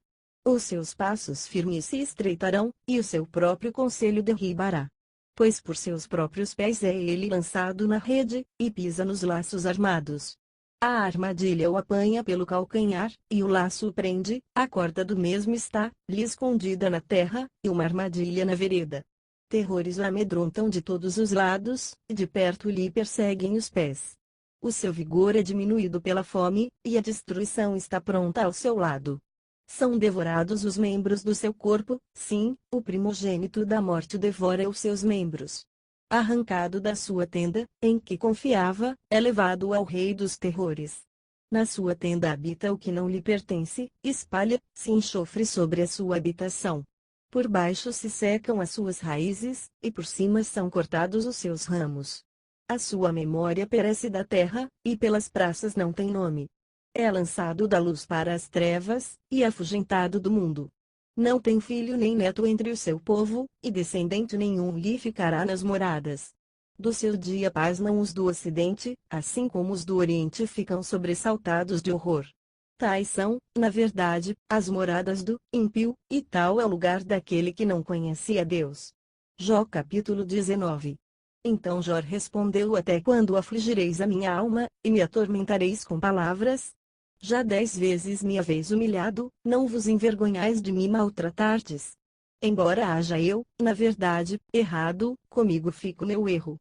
Os seus passos firmes se estreitarão, e o seu próprio conselho derribará. Pois por seus próprios pés é ele lançado na rede, e pisa nos laços armados. A armadilha o apanha pelo calcanhar, e o laço o prende, a corda do mesmo está-lhe escondida na terra, e uma armadilha na vereda. Terrores o amedrontam de todos os lados, e de perto lhe perseguem os pés. O seu vigor é diminuído pela fome, e a destruição está pronta ao seu lado. São devorados os membros do seu corpo, sim, o primogênito da morte devora os seus membros. Arrancado da sua tenda, em que confiava, é levado ao rei dos terrores. Na sua tenda habita o que não lhe pertence, espalha-se enxofre sobre a sua habitação. Por baixo se secam as suas raízes, e por cima são cortados os seus ramos. A sua memória perece da terra, e pelas praças não tem nome. É lançado da luz para as trevas, e afugentado do mundo. Não tem filho nem neto entre o seu povo, e descendente nenhum lhe ficará nas moradas. Do seu dia pasmam os do ocidente, assim como os do oriente ficam sobressaltados de horror. Tais são, na verdade, as moradas do ímpio, e tal é o lugar daquele que não conhece a Deus. Jó capítulo 19. Então Jó respondeu: até quando afligireis a minha alma, e me atormentareis com palavras? Já 10 vezes me haveis humilhado, não vos envergonhais de me maltratardes. Embora haja eu, na verdade, errado, comigo fica o meu erro.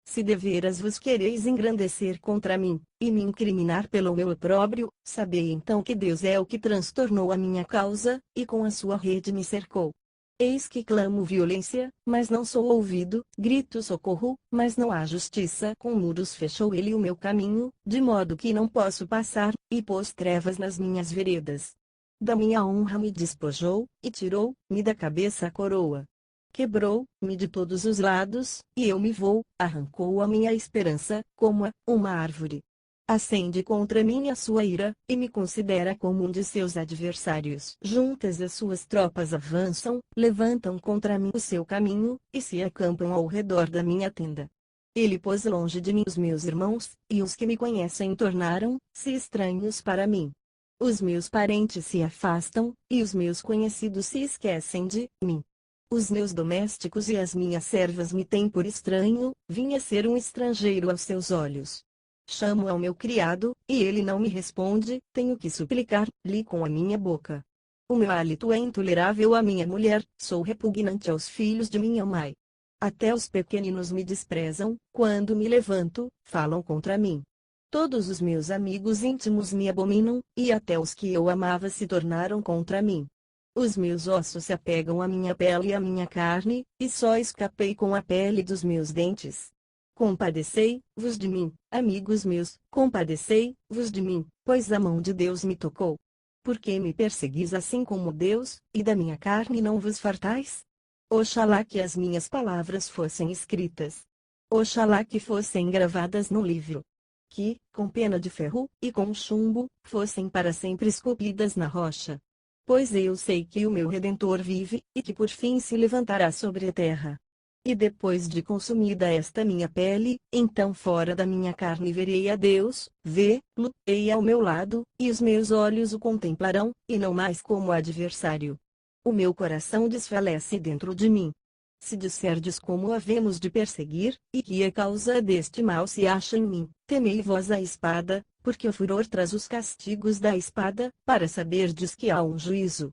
Se deveras vos quereis engrandecer contra mim, e me incriminar pelo meu opróbrio, sabei então que Deus é o que transtornou a minha causa, e com a sua rede me cercou. Eis que clamo violência, mas não sou ouvido, grito socorro, mas não há justiça. Com muros fechou ele o meu caminho, de modo que não posso passar, e pôs trevas nas minhas veredas. Da minha honra me despojou, e tirou-me da cabeça a coroa. Quebrou-me de todos os lados, e eu me vou, arrancou a minha esperança, como uma árvore. Acende contra mim a sua ira, e me considera como um de seus adversários. Juntas as suas tropas avançam, levantam contra mim o seu caminho, e se acampam ao redor da minha tenda. Ele pôs longe de mim os meus irmãos, e os que me conhecem tornaram-se estranhos para mim. Os meus parentes se afastam, e os meus conhecidos se esquecem de mim. Os meus domésticos e as minhas servas me têm por estranho, vim a ser um estrangeiro aos seus olhos. Chamo ao meu criado, e ele não me responde, tenho que suplicar-lhe com a minha boca. O meu hálito é intolerável à minha mulher, sou repugnante aos filhos de minha mãe. Até os pequeninos me desprezam, quando me levanto, falam contra mim. Todos os meus amigos íntimos me abominam, e até os que eu amava se tornaram contra mim. Os meus ossos se apegam à minha pele e à minha carne, e só escapei com a pele dos meus dentes. Compadecei-vos de mim, amigos meus, compadecei-vos de mim, pois a mão de Deus me tocou. Por que me perseguis assim como Deus, e da minha carne não vos fartais? Oxalá que as minhas palavras fossem escritas. Oxalá que fossem gravadas no livro. Que, com pena de ferro, e com chumbo, fossem para sempre esculpidas na rocha. Pois eu sei que o meu Redentor vive, e que por fim se levantará sobre a terra. E depois de consumida esta minha pele, então fora da minha carne verei a Deus, vê-lo, ei ao meu lado, e os meus olhos o contemplarão, e não mais como adversário. O meu coração desfalece dentro de mim. Se disserdes como havemos de perseguir, e que a causa deste mal se acha em mim, temei vós a espada, porque o furor traz os castigos da espada, para saberdes que há um juízo.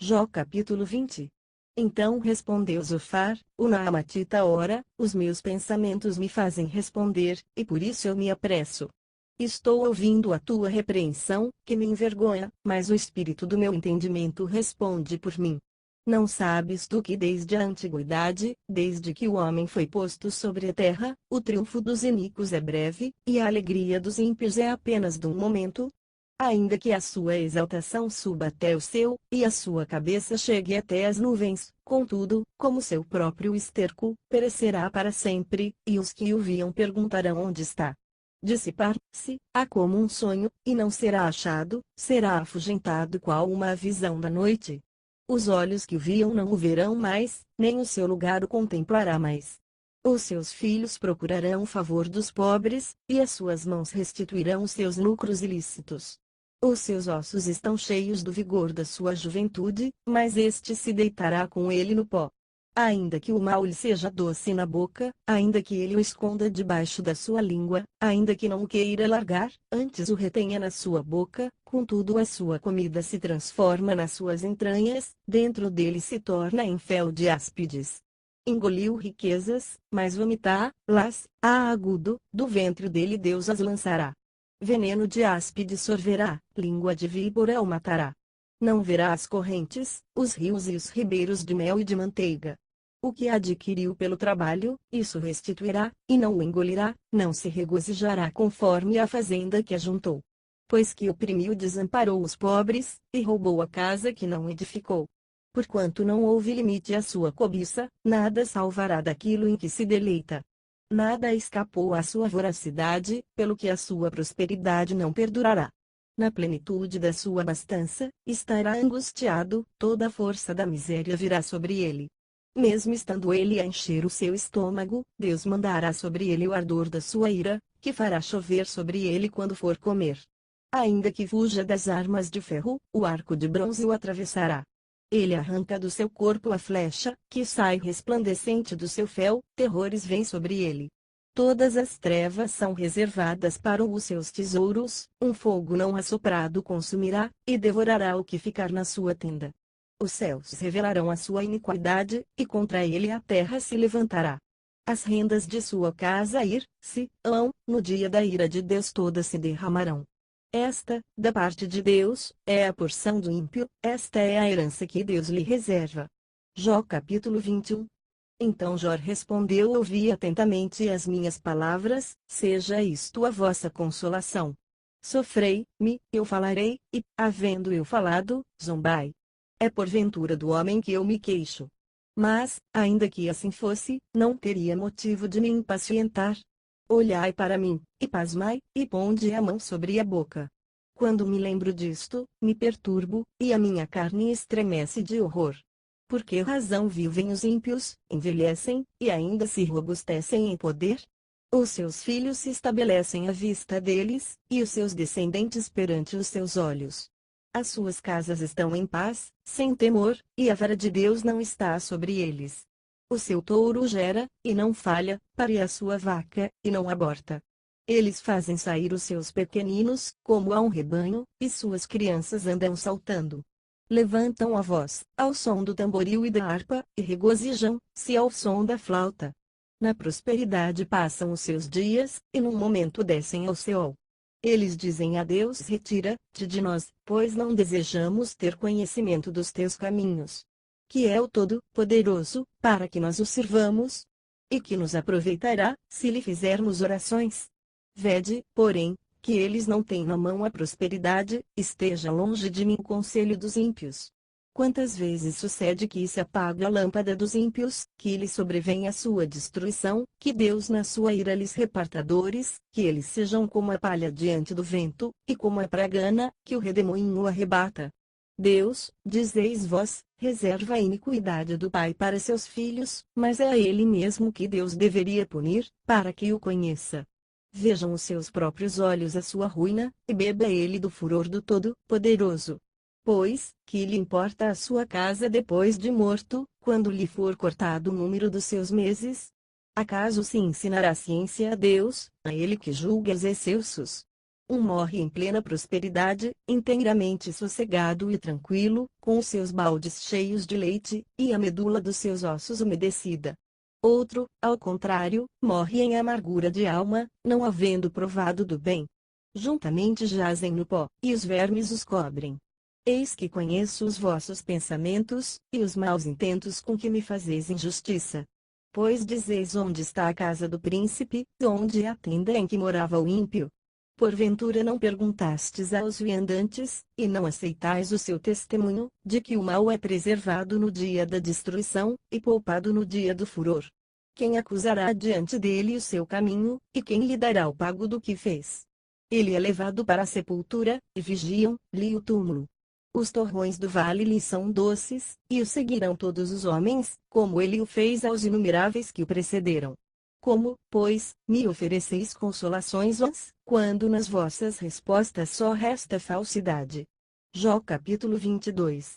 Jó capítulo 20. Então respondeu Zofar, o Naamatita: ora, os meus pensamentos me fazem responder, e por isso eu me apresso. Estou ouvindo a tua repreensão, que me envergonha, mas o espírito do meu entendimento responde por mim. Não sabes tu que desde a antiguidade, desde que o homem foi posto sobre a terra, o triunfo dos iníquos é breve, e a alegria dos ímpios é apenas de um momento? Ainda que a sua exaltação suba até o céu, e a sua cabeça chegue até as nuvens, contudo, como seu próprio esterco, perecerá para sempre, e os que o viam perguntarão onde está. Dissipar-se, há como um sonho, e não será achado, será afugentado qual uma visão da noite. Os olhos que o viam não o verão mais, nem o seu lugar o contemplará mais. Os seus filhos procurarão o favor dos pobres, e as suas mãos restituirão os seus lucros ilícitos. Os seus ossos estão cheios do vigor da sua juventude, mas este se deitará com ele no pó. Ainda que o mal lhe seja doce na boca, ainda que ele o esconda debaixo da sua língua, ainda que não o queira largar, antes o retenha na sua boca, contudo a sua comida se transforma nas suas entranhas, dentro dele se torna em fel de áspides. Engoliu riquezas, mas vomitá-las, a agudo, do ventre dele Deus as lançará. Veneno de áspide sorverá, língua de víbora o matará. Não verá as correntes, os rios e os ribeiros de mel e de manteiga. O que adquiriu pelo trabalho, isso restituirá, e não o engolirá, não se regozijará conforme a fazenda que ajuntou. Pois que oprimiu e desamparou os pobres, e roubou a casa que não edificou. Porquanto não houve limite à sua cobiça, nada salvará daquilo em que se deleita. Nada escapou à sua voracidade, pelo que a sua prosperidade não perdurará. Na plenitude da sua abastança, estará angustiado, toda a força da miséria virá sobre ele. Mesmo estando ele a encher o seu estômago, Deus mandará sobre ele o ardor da sua ira, que fará chover sobre ele quando for comer. Ainda que fuja das armas de ferro, o arco de bronze o atravessará. Ele arranca do seu corpo a flecha, que sai resplandecente do seu fel, terrores vêm sobre ele. Todas as trevas são reservadas para os seus tesouros, um fogo não assoprado consumirá, e devorará o que ficar na sua tenda. Os céus revelarão a sua iniquidade, e contra ele a terra se levantará. As rendas de sua casa ir-se-ão, no dia da ira de Deus todas se derramarão. Esta, da parte de Deus, é a porção do ímpio, esta é a herança que Deus lhe reserva. Jó capítulo 21. Então Jó respondeu: ouvi atentamente as minhas palavras, seja isto a vossa consolação. Sofrei-me, eu falarei, e, havendo eu falado, zombai. É porventura do homem que eu me queixo. Mas, ainda que assim fosse, não teria motivo de me impacientar. Olhai para mim, e pasmai, e ponde a mão sobre a boca. Quando me lembro disto, me perturbo, e a minha carne estremece de horror. Por que razão vivem os ímpios, envelhecem, e ainda se robustecem em poder? Os seus filhos se estabelecem à vista deles, e os seus descendentes perante os seus olhos. as suas casas estão em paz, sem temor, e a vara de Deus não está sobre eles. O seu touro gera, e não falha, pare a sua vaca, e não aborta. Eles fazem sair os seus pequeninos, como a um rebanho, e suas crianças andam saltando. Levantam a voz, ao som do tamboril e da harpa, e regozijam-se ao som da flauta. Na prosperidade passam os seus dias, e num momento descem ao Seol. Eles dizem a Deus: retira-te de nós, pois não desejamos ter conhecimento dos teus caminhos. Que é o Todo-Poderoso, para que nós o sirvamos? E que nos aproveitará, se lhe fizermos orações? Vede, porém, que eles não têm na mão a prosperidade, esteja longe de mim o conselho dos ímpios. Quantas vezes sucede que se apaga a lâmpada dos ímpios, que lhes sobrevém a sua destruição, que Deus na sua ira lhes reparta dores, que eles sejam como a palha diante do vento, e como a pragana, que o redemoinho arrebata. Deus, dizeis vós, reserva a iniquidade do pai para seus filhos, mas é a ele mesmo que Deus deveria punir, para que o conheça. Vejam os seus próprios olhos a sua ruína, e beba ele do furor do Todo-Poderoso. Pois, que lhe importa a sua casa depois de morto, quando lhe for cortado o número dos seus meses? Acaso se ensinará ciência a Deus, a ele que julga os excessos? Um morre em plena prosperidade, inteiramente sossegado e tranquilo, com os seus baldes cheios de leite, e a medula dos seus ossos umedecida. Outro, ao contrário, morre em amargura de alma, não havendo provado do bem. Juntamente jazem no pó, e os vermes os cobrem. Eis que conheço os vossos pensamentos, e os maus intentos com que me fazeis injustiça. Pois dizeis: onde está a casa do príncipe, onde é a tenda em que morava o ímpio? Porventura não perguntastes aos viandantes, e não aceitais o seu testemunho, de que o mal é preservado no dia da destruição, e poupado no dia do furor? Quem acusará diante dele o seu caminho, e quem lhe dará o pago do que fez? Ele é levado para a sepultura, e vigiam-lhe o túmulo. Os torrões do vale lhe são doces, e o seguirão todos os homens, como ele o fez aos inumeráveis que o precederam. Como, pois, me ofereceis consolações vãs, quando nas vossas respostas só resta falsidade? Jó capítulo 22.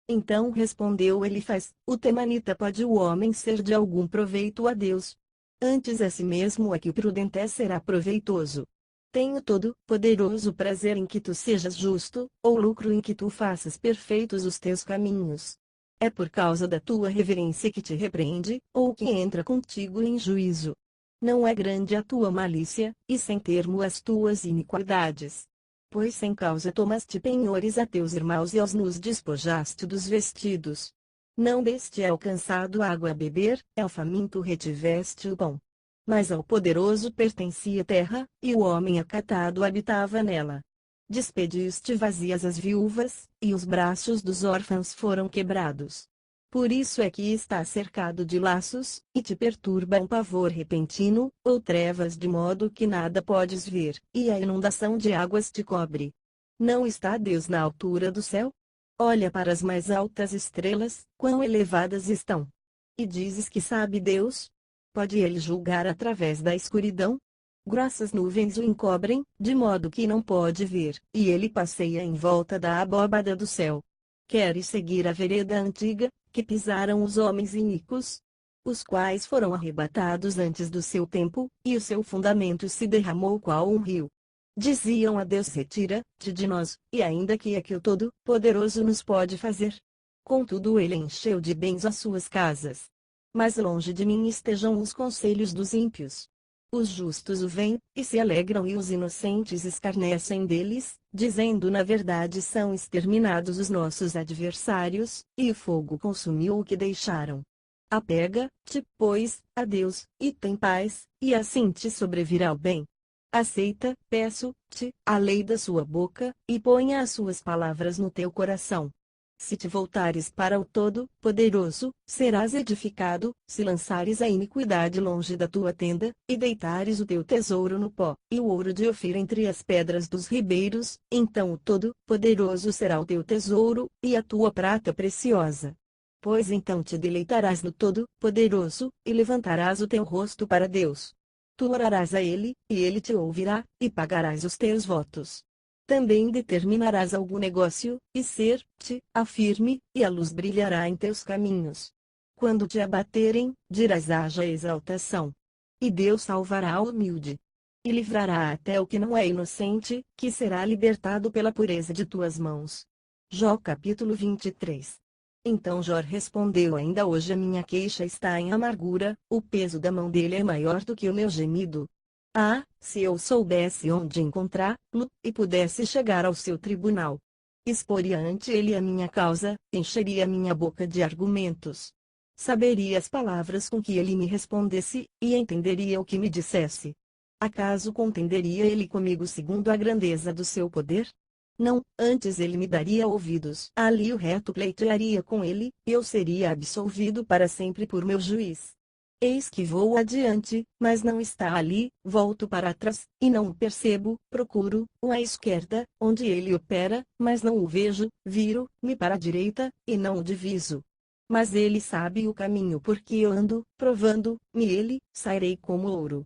Então respondeu Elifaz: o temanita: pode o homem ser de algum proveito a Deus? Antes a si mesmo é que o prudente será proveitoso. Tem o Todo-Poderoso prazer em que tu sejas justo, ou lucro em que tu faças perfeitos os teus caminhos? É por causa da tua reverência que te repreende, ou que entra contigo em juízo? Não é grande a tua malícia, e sem termo as tuas iniquidades? Pois sem causa tomaste penhores a teus irmãos e aos nus despojaste dos vestidos. Não deste ao cansado água a beber, ao faminto retiveste o pão. Mas ao poderoso pertencia a terra, e o homem acatado habitava nela. Despediste vazias as viúvas, e os braços dos órfãos foram quebrados. Por isso é que estás cercado de laços, e te perturba um pavor repentino, ou trevas de modo que nada podes ver, e a inundação de águas te cobre. Não está Deus na altura do céu? Olha para as mais altas estrelas, quão elevadas estão. E dizes que sabe Deus? Pode ele julgar através da escuridão? Grossas nuvens o encobrem, de modo que não pode ver, e ele passeia em volta da abóbada do céu. Queres seguir a vereda antiga, que pisaram os homens iníquos? Os quais foram arrebatados antes do seu tempo, e o seu fundamento se derramou qual um rio. Diziam a Deus: retira-te de nós, e ainda que é que o Todo-Poderoso nos pode fazer? Contudo ele encheu de bens as suas casas. Mas longe de mim estejam os conselhos dos ímpios. Os justos o veem, e se alegram, e os inocentes escarnecem deles, dizendo: na verdade são exterminados os nossos adversários, e o fogo consumiu o que deixaram. Apega-te, pois, a Deus, e tem paz, e assim te sobrevirá o bem. Aceita, peço-te, a lei da sua boca, e ponha as suas palavras no teu coração. Se te voltares para o Todo-Poderoso, serás edificado, se lançares a iniquidade longe da tua tenda, e deitares o teu tesouro no pó, e o ouro de Ofir entre as pedras dos ribeiros, então o Todo-Poderoso será o teu tesouro, e a tua prata preciosa. Pois então te deleitarás no Todo-Poderoso, e levantarás o teu rosto para Deus. Tu orarás a ele, e ele te ouvirá, e pagarás os teus votos. Também determinarás algum negócio, e ser-te firme, e a luz brilhará em teus caminhos. Quando te abaterem, dirás haja exaltação. E Deus salvará o humilde. E livrará até o que não é inocente, que será libertado pela pureza de tuas mãos. Jó capítulo 23. Então Jó respondeu: ainda hoje a minha queixa está em amargura, o peso da mão dele é maior do que o meu gemido. Ah, se eu soubesse onde encontrá-lo, e pudesse chegar ao seu tribunal. Exporia ante ele a minha causa, encheria minha boca de argumentos. Saberia as palavras com que ele me respondesse, e entenderia o que me dissesse. Acaso contenderia ele comigo segundo a grandeza do seu poder? Não, antes ele me daria ouvidos. Ali o reto pleitearia com ele, e eu seria absolvido para sempre por meu juiz. Eis que vou adiante, mas não está ali, volto para trás, e não o percebo, procuro-o à esquerda, onde ele opera, mas não o vejo, viro-me para a direita, e não o diviso. Mas ele sabe o caminho porque eu ando, provando-me ele, sairei como ouro.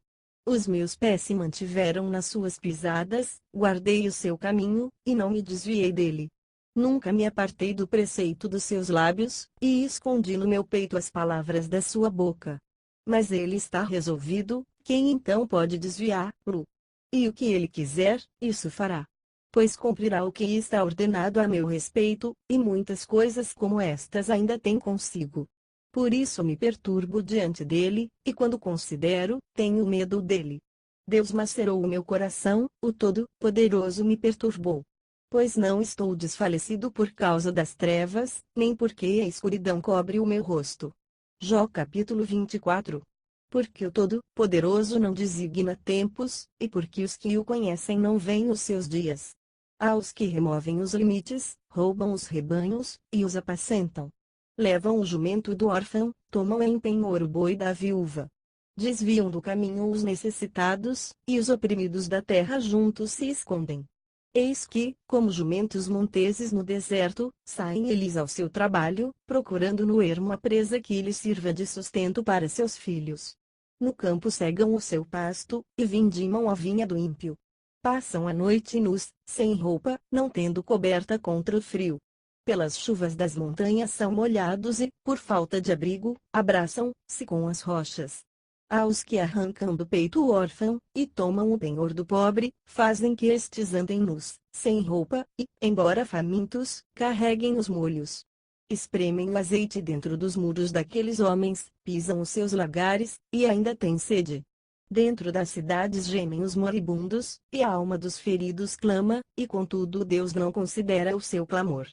Os meus pés se mantiveram nas suas pisadas, guardei o seu caminho, e não me desviei dele. Nunca me apartei do preceito dos seus lábios, e escondi no meu peito as palavras da sua boca. Mas ele está resolvido, quem então pode desviá-lo? E o que ele quiser, isso fará. Pois cumprirá o que está ordenado a meu respeito, e muitas coisas como estas ainda tem consigo. Por isso me perturbo diante dele, e quando considero, tenho medo dele. Deus macerou o meu coração, o Todo-Poderoso me perturbou. Pois não estou desfalecido por causa das trevas, nem porque a escuridão cobre o meu rosto. Jó capítulo 24. Porque o Todo-Poderoso não designa tempos, e porque os que o conhecem não veem os seus dias. Aos que removem os limites, roubam os rebanhos, e os apacentam. Levam o jumento do órfão, tomam em penhor o boi da viúva. Desviam do caminho os necessitados, e os oprimidos da terra juntos se escondem. Eis que, como jumentos monteses no deserto, saem eles ao seu trabalho, procurando no ermo a presa que lhes sirva de sustento para seus filhos. No campo cegam o seu pasto, e vindimam a vinha do ímpio. Passam a noite nus, sem roupa, não tendo coberta contra o frio. Pelas chuvas das montanhas são molhados e, por falta de abrigo, abraçam-se com as rochas. Aos que arrancam do peito o órfão, e tomam o penhor do pobre, fazem que estes andem nus, sem roupa, e, embora famintos, carreguem os molhos. Espremem o azeite dentro dos muros daqueles homens, pisam os seus lagares, e ainda têm sede. Dentro das cidades gemem os moribundos, e a alma dos feridos clama, e contudo Deus não considera o seu clamor.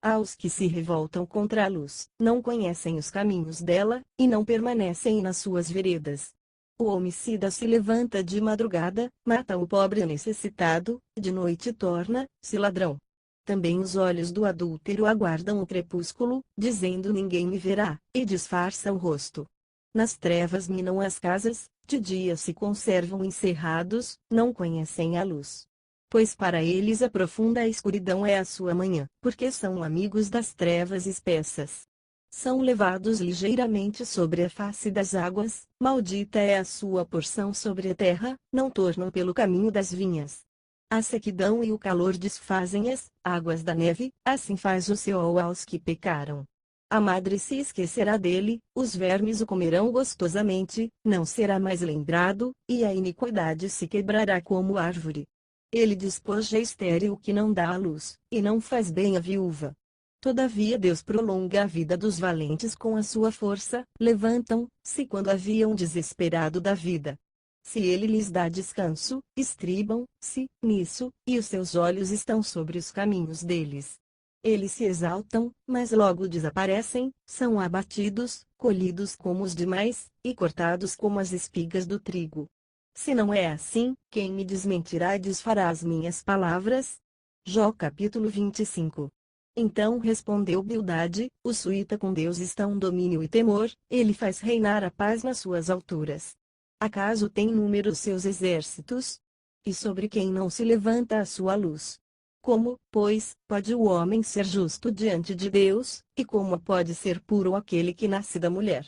Aos que se revoltam contra a luz, não conhecem os caminhos dela, e não permanecem nas suas veredas. O homicida se levanta de madrugada, mata o pobre necessitado, de noite torna-se ladrão. Também os olhos do adúltero aguardam o crepúsculo, dizendo ninguém me verá, e disfarça o rosto. Nas trevas minam as casas, de dia se conservam encerrados, não conhecem a luz. Pois para eles a profunda escuridão é a sua manhã, porque são amigos das trevas espessas. São levados ligeiramente sobre a face das águas, maldita é a sua porção sobre a terra, não tornam pelo caminho das vinhas. A sequidão e o calor desfazem as águas da neve, assim faz o Seol aos que pecaram. A madre se esquecerá dele, os vermes o comerão gostosamente, não será mais lembrado, e a iniquidade se quebrará como árvore. Ele despoja estéril que não dá à luz, e não faz bem à viúva. Todavia Deus prolonga a vida dos valentes com a sua força, levantam-se quando haviam desesperado da vida. Se ele lhes dá descanso, estribam-se nisso, e os seus olhos estão sobre os caminhos deles. Eles se exaltam, mas logo desaparecem, são abatidos, colhidos como os demais, e cortados como as espigas do trigo. Se não é assim, quem me desmentirá e desfará as minhas palavras? Jó capítulo 25. Então respondeu Bildade, o suíta: com Deus estão domínio e temor, ele faz reinar a paz nas suas alturas. Acaso tem número os seus exércitos? E sobre quem não se levanta a sua luz? Como, pois, pode o homem ser justo diante de Deus, e como pode ser puro aquele que nasce da mulher?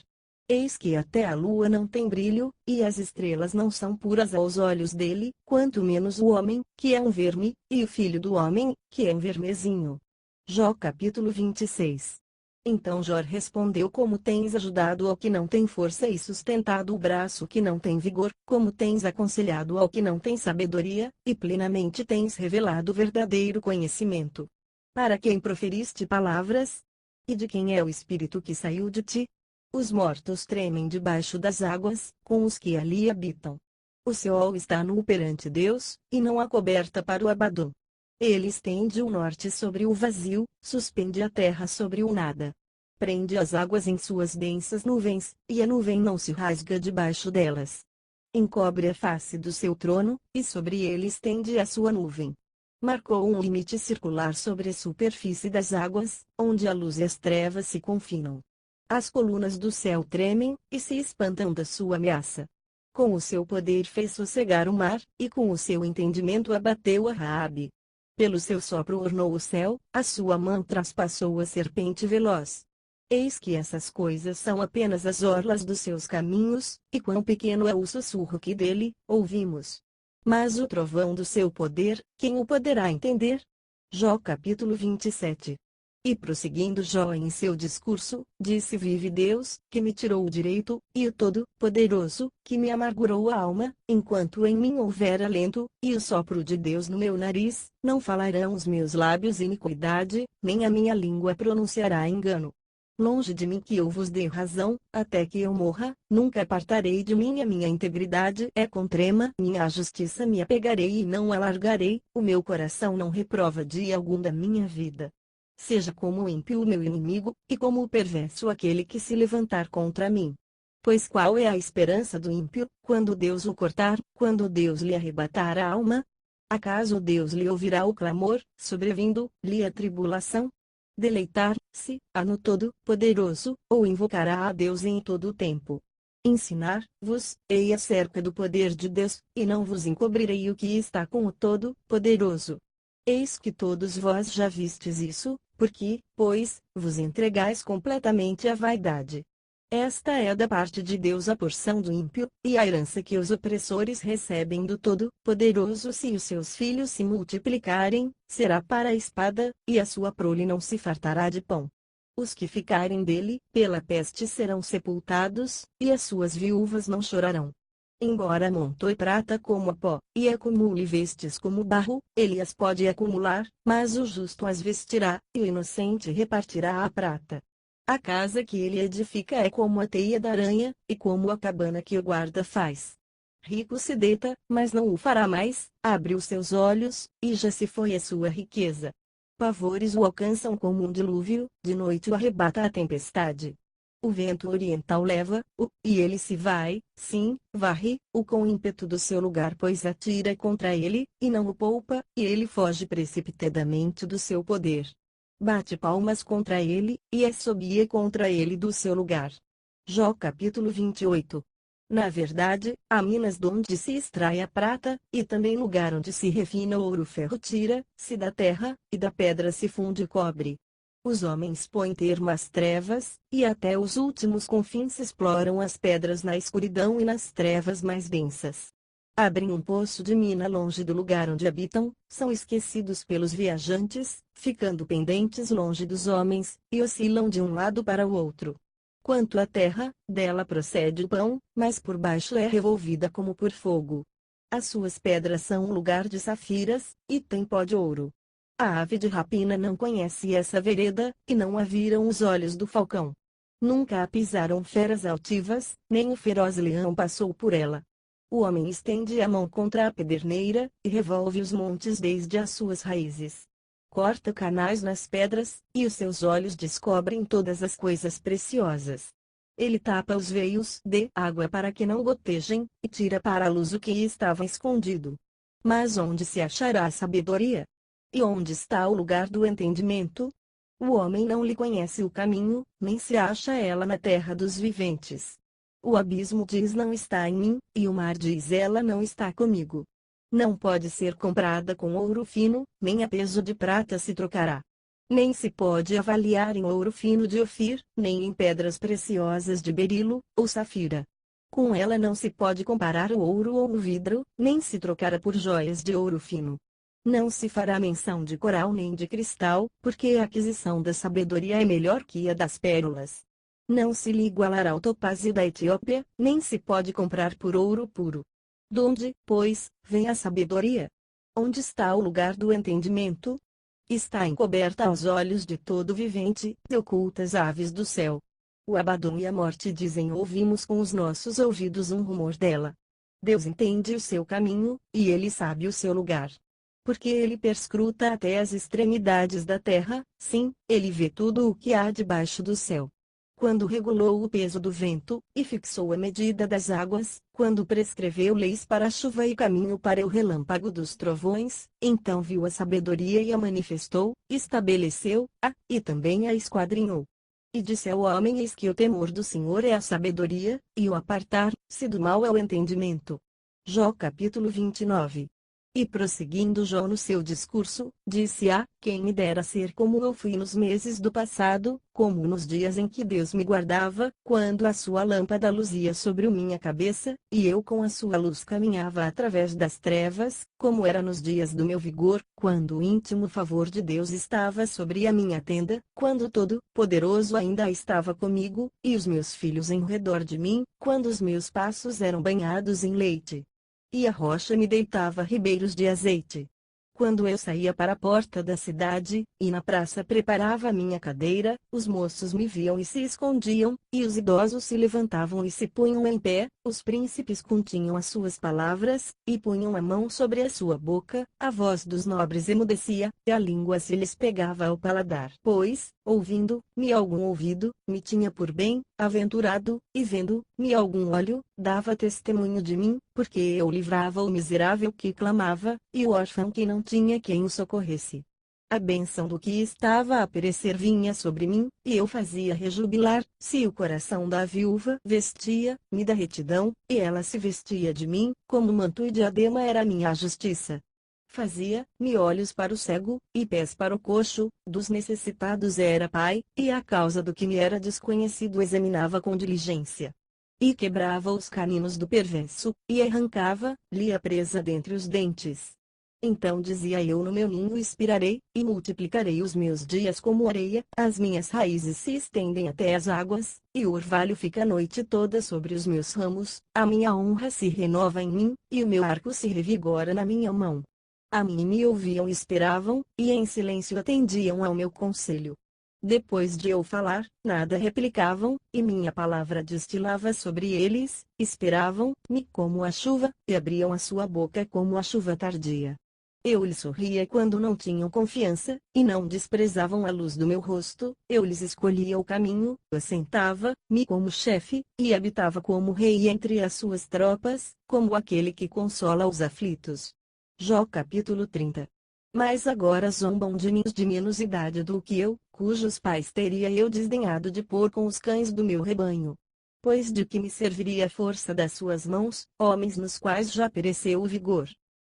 Eis que até a lua não tem brilho, e as estrelas não são puras aos olhos dele, quanto menos o homem, que é um verme, e o filho do homem, que é um vermezinho. Jó capítulo 26. Então Jó respondeu: Como tens ajudado ao que não tem força e sustentado o braço que não tem vigor, como tens aconselhado ao que não tem sabedoria, e plenamente tens revelado o verdadeiro conhecimento. Para quem proferiste palavras? E de quem é o espírito que saiu de ti? Os mortos tremem debaixo das águas, com os que ali habitam. O Seol está nu perante Deus, e não há coberta para o Abadom. Ele estende o norte sobre o vazio, suspende a terra sobre o nada. Prende as águas em suas densas nuvens, e a nuvem não se rasga debaixo delas. Encobre a face do seu trono, e sobre ele estende a sua nuvem. Marcou um limite circular sobre a superfície das águas, onde a luz e as trevas se confinam. As colunas do céu tremem, e se espantam da sua ameaça. Com o seu poder fez sossegar o mar, e com o seu entendimento abateu a Raabe. Pelo seu sopro ornou o céu, a sua mão traspassou a serpente veloz. Eis que essas coisas são apenas as orlas dos seus caminhos, e quão pequeno é o sussurro que dele ouvimos. Mas o trovão do seu poder, quem o poderá entender? Jó capítulo 27. E prosseguindo Jó em seu discurso, disse: Vive Deus, que me tirou o direito, e o Todo-Poderoso, que me amargurou a alma, enquanto em mim houver alento, e o sopro de Deus no meu nariz, não falarão os meus lábios iniquidade, nem a minha língua pronunciará engano. Longe de mim que eu vos dê razão, até que eu morra, nunca apartarei de mim a minha integridade é contrema, minha justiça me apegarei e não alargarei, o meu coração não reprova dia algum da minha vida. Seja como o ímpio o meu inimigo, e como o perverso aquele que se levantar contra mim. Pois qual é a esperança do ímpio, quando Deus o cortar, quando Deus lhe arrebatar a alma? Acaso Deus lhe ouvirá o clamor, sobrevindo-lhe a tribulação? Deleitar-se-á no Todo-Poderoso, ou invocará a Deus em todo o tempo? Ensinar-vos-ei acerca do poder de Deus, e não vos encobrirei o que está com o Todo-Poderoso. Eis que todos vós já vistes isso, porque, pois, vos entregais completamente à vaidade. Esta é da parte de Deus a porção do ímpio, e a herança que os opressores recebem do Todo-Poderoso. Se os seus filhos se multiplicarem, será para a espada, e a sua prole não se fartará de pão. Os que ficarem dele, pela peste serão sepultados, e as suas viúvas não chorarão. Embora amontoe prata como a pó, e acumule vestes como barro, ele as pode acumular, mas o justo as vestirá, e o inocente repartirá a prata. A casa que ele edifica é como a teia da aranha, e como a cabana que o guarda faz. Rico se deita, mas não o fará mais, abre os seus olhos, e já se foi a sua riqueza. Pavores o alcançam como um dilúvio, de noite o arrebata a tempestade. O vento oriental leva-o, e ele se vai, sim, varre-o com ímpeto do seu lugar, pois atira contra ele, e não o poupa, e ele foge precipitadamente do seu poder. Bate palmas contra ele, e assobia contra ele do seu lugar. Jó capítulo 28. Na verdade, há minas donde se extrai a prata, e também lugar onde se refina o ouro. Ferro tira-se da terra, e da pedra se funde cobre. Os homens põem termo às trevas, e até os últimos confins exploram as pedras na escuridão e nas trevas mais densas. Abrem um poço de mina longe do lugar onde habitam, são esquecidos pelos viajantes, ficando pendentes longe dos homens, e oscilam de um lado para o outro. Quanto à terra, dela procede o pão, mas por baixo é revolvida como por fogo. As suas pedras são um lugar de safiras, e tem pó de ouro. A ave de rapina não conhece essa vereda, e não a viram os olhos do falcão. Nunca a pisaram feras altivas, nem o feroz leão passou por ela. O homem estende a mão contra a pederneira, e revolve os montes desde as suas raízes. Corta canais nas pedras, e os seus olhos descobrem todas as coisas preciosas. Ele tapa os veios de água para que não gotejem, e tira para a luz o que estava escondido. Mas onde se achará a sabedoria? E onde está o lugar do entendimento? O homem não lhe conhece o caminho, nem se acha ela na terra dos viventes. O abismo diz: não está em mim, e o mar diz: ela não está comigo. Não pode ser comprada com ouro fino, nem a peso de prata se trocará. Nem se pode avaliar em ouro fino de Ofir, nem em pedras preciosas de berilo, ou safira. Com ela não se pode comparar o ouro ou o vidro, nem se trocará por joias de ouro fino. Não se fará menção de coral nem de cristal, porque a aquisição da sabedoria é melhor que a das pérolas. Não se lhe igualará ao topázio da Etiópia, nem se pode comprar por ouro puro. Donde, pois, vem a sabedoria? Onde está o lugar do entendimento? Está encoberta aos olhos de todo vivente, e ocultas aves do céu. O Abaddon e a morte dizem: ouvimos com os nossos ouvidos um rumor dela. Deus entende o seu caminho, e ele sabe o seu lugar. Porque ele perscruta até as extremidades da terra, sim, ele vê tudo o que há debaixo do céu. Quando regulou o peso do vento, e fixou a medida das águas, quando prescreveu leis para a chuva e caminho para o relâmpago dos trovões, então viu a sabedoria e a manifestou, estabeleceu-a, e também a esquadrinhou. E disse ao homem: eis que o temor do Senhor é a sabedoria, e o apartar-se do mal é o entendimento. Jó capítulo 29. E prosseguindo Jó no seu discurso, disse: quem me dera ser como eu fui nos meses do passado, como nos dias em que Deus me guardava, quando a sua lâmpada luzia sobre minha cabeça, e eu com a sua luz caminhava através das trevas, como era nos dias do meu vigor, quando o íntimo favor de Deus estava sobre a minha tenda, quando o Todo-Poderoso ainda estava comigo, e os meus filhos em redor de mim, quando os meus passos eram banhados em leite. E a rocha me deitava ribeiros de azeite. Quando eu saía para a porta da cidade, e na praça preparava a minha cadeira, os moços me viam e se escondiam, e os idosos se levantavam e se punham em pé, os príncipes continham as suas palavras, e punham a mão sobre a sua boca, a voz dos nobres emudecia, e a língua se lhes pegava ao paladar. Pois, ouvindo-me algum ouvido, me tinha por bem-aventurado, e vendo-me algum olho, dava testemunho de mim, porque eu livrava o miserável que clamava, e o órfão que não tinha quem o socorresse. A bênção do que estava a perecer vinha sobre mim, e eu fazia rejubilar-se o coração da viúva, vestia-me da retidão, e ela se vestia de mim, como manto e diadema era minha justiça. Fazia-me olhos para o cego, e pés para o coxo, dos necessitados era pai, e a causa do que me era desconhecido examinava com diligência. E quebrava os caninos do perverso, e arrancava-lhe a presa dentre os dentes. Então dizia eu: no meu ninho expirarei, e multiplicarei os meus dias como areia, as minhas raízes se estendem até as águas, e o orvalho fica a noite toda sobre os meus ramos, a minha honra se renova em mim, e o meu arco se revigora na minha mão. A mim me ouviam e esperavam, e em silêncio atendiam ao meu conselho. Depois de eu falar, nada replicavam, e minha palavra destilava sobre eles, esperavam-me como a chuva, e abriam a sua boca como a chuva tardia. Eu lhes sorria quando não tinham confiança, e não desprezavam a luz do meu rosto, eu lhes escolhia o caminho, assentava-me como chefe, e habitava como rei entre as suas tropas, como aquele que consola os aflitos. Jó capítulo 30. Mas agora zombam de mim os de menos idade do que eu, cujos pais teria eu desdenhado de pôr com os cães do meu rebanho. Pois de que me serviria a força das suas mãos, homens nos quais já pereceu o vigor?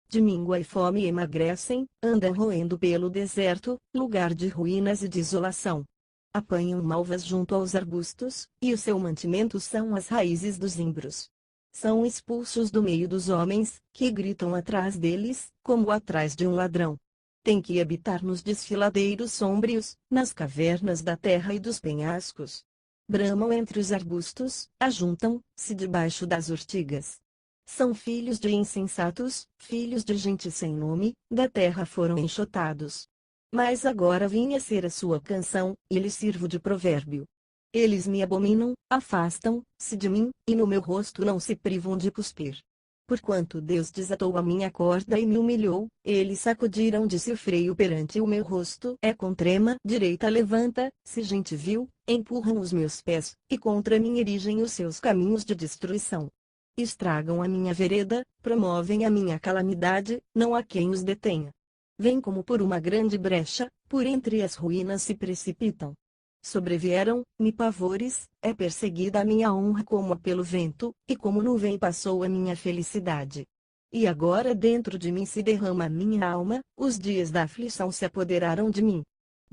De míngua e fome emagrecem, andam roendo pelo deserto, lugar de ruínas e desolação. Apanham malvas junto aos arbustos, e o seu mantimento são as raízes dos zimbros. São expulsos do meio dos homens, que gritam atrás deles, como atrás de um ladrão. Tem que habitar nos desfiladeiros sombrios, nas cavernas da terra e dos penhascos. Bramam entre os arbustos, ajuntam-se debaixo das urtigas. São filhos de insensatos, filhos de gente sem nome, da terra foram enxotados. Mas agora vinha ser a sua canção, e lhes sirvo de provérbio. Eles me abominam, afastam-se de mim, e no meu rosto não se privam de cuspir. Porquanto Deus desatou a minha corda e me humilhou, eles sacudiram de si o freio perante o meu rosto. É com trema direita levanta-se gente vil, empurram os meus pés, e contra mim erigem os seus caminhos de destruição. Estragam a minha vereda, promovem a minha calamidade, não há quem os detenha. Vêm como por uma grande brecha, por entre as ruínas se precipitam. Sobrevieram-me pavores, é perseguida a minha honra como pelo vento, e como nuvem passou a minha felicidade. E agora dentro de mim se derrama a minha alma, os dias da aflição se apoderaram de mim.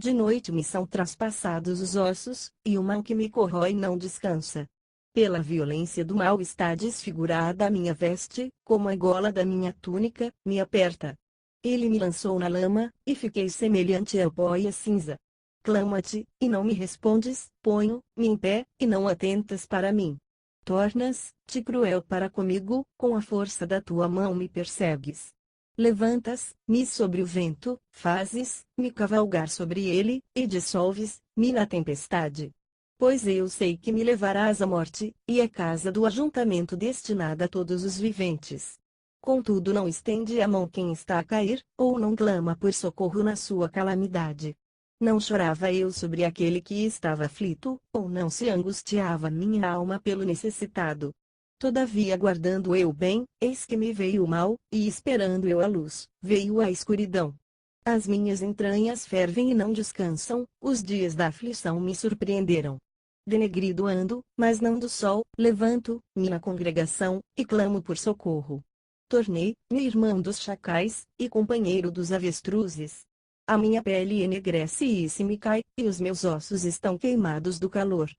De noite me são traspassados os ossos, e o mal que me corrói não descansa. Pela violência do mal está desfigurada a minha veste, como a gola da minha túnica me aperta. Ele me lançou na lama, e fiquei semelhante ao pó e à cinza. Clamo-te, e não me respondes, ponho-me em pé, e não atentas para mim. Tornas-te cruel para comigo, com a força da tua mão me persegues. Levantas-me sobre o vento, fazes-me cavalgar sobre ele, e dissolves-me na tempestade. Pois eu sei que me levarás à morte, e à casa do ajuntamento destinada a todos os viventes. Contudo não estende a mão quem está a cair, ou não clama por socorro na sua calamidade. Não chorava eu sobre aquele que estava aflito, ou não se angustiava minha alma pelo necessitado. Todavia guardando eu o bem, eis que me veio o mal, e esperando eu a luz, veio a escuridão. As minhas entranhas fervem e não descansam, os dias da aflição me surpreenderam. Denegrido ando, mas não do sol, levanto-me na congregação, e clamo por socorro. Tornei-me irmão dos chacais, e companheiro dos avestruzes. A minha pele enegrece e se me cai, e os meus ossos estão queimados do calor.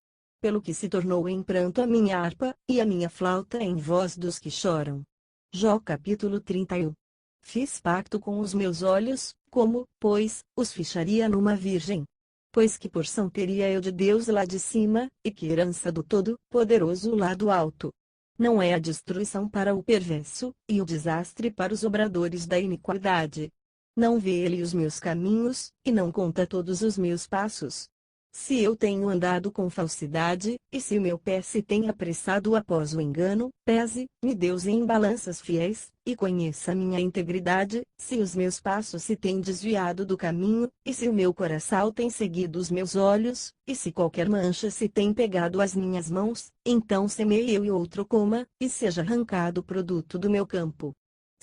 Pelo que se tornou em pranto a minha harpa, e a minha flauta em voz dos que choram. Jó capítulo 31. Fiz pacto com os meus olhos, como, pois, os ficharia numa virgem? Pois que porção teria eu de Deus lá de cima, e que herança do Todo-Poderoso lá do alto? Não é a destruição para o perverso, e o desastre para os obradores da iniquidade. Não vê ele os meus caminhos, e não conta todos os meus passos. Se eu tenho andado com falsidade, e se o meu pé se tem apressado após o engano, pese-me Deus em balanças fiéis, e conheça minha integridade, se os meus passos se têm desviado do caminho, e se o meu coração tem seguido os meus olhos, e se qualquer mancha se tem pegado às minhas mãos, então semeie eu e outro coma, e seja arrancado o produto do meu campo.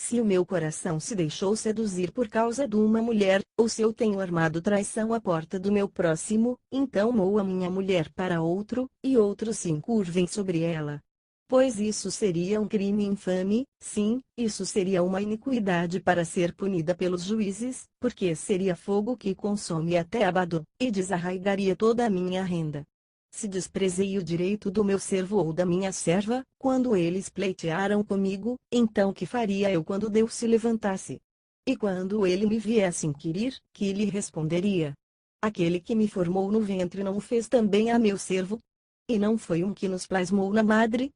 Se o meu coração se deixou seduzir por causa de uma mulher, ou se eu tenho armado traição à porta do meu próximo, então moa minha mulher para outro, e outros se encurvem sobre ela. Pois isso seria um crime infame, sim, isso seria uma iniquidade para ser punida pelos juízes, porque seria fogo que consome até Abaddon, e desarraigaria toda a minha renda. Se desprezei o direito do meu servo ou da minha serva, quando eles pleitearam comigo, então que faria eu quando Deus se levantasse? E quando ele me viesse inquirir, que lhe responderia? Aquele que me formou no ventre não o fez também a meu servo? E não foi um que nos plasmou na madre?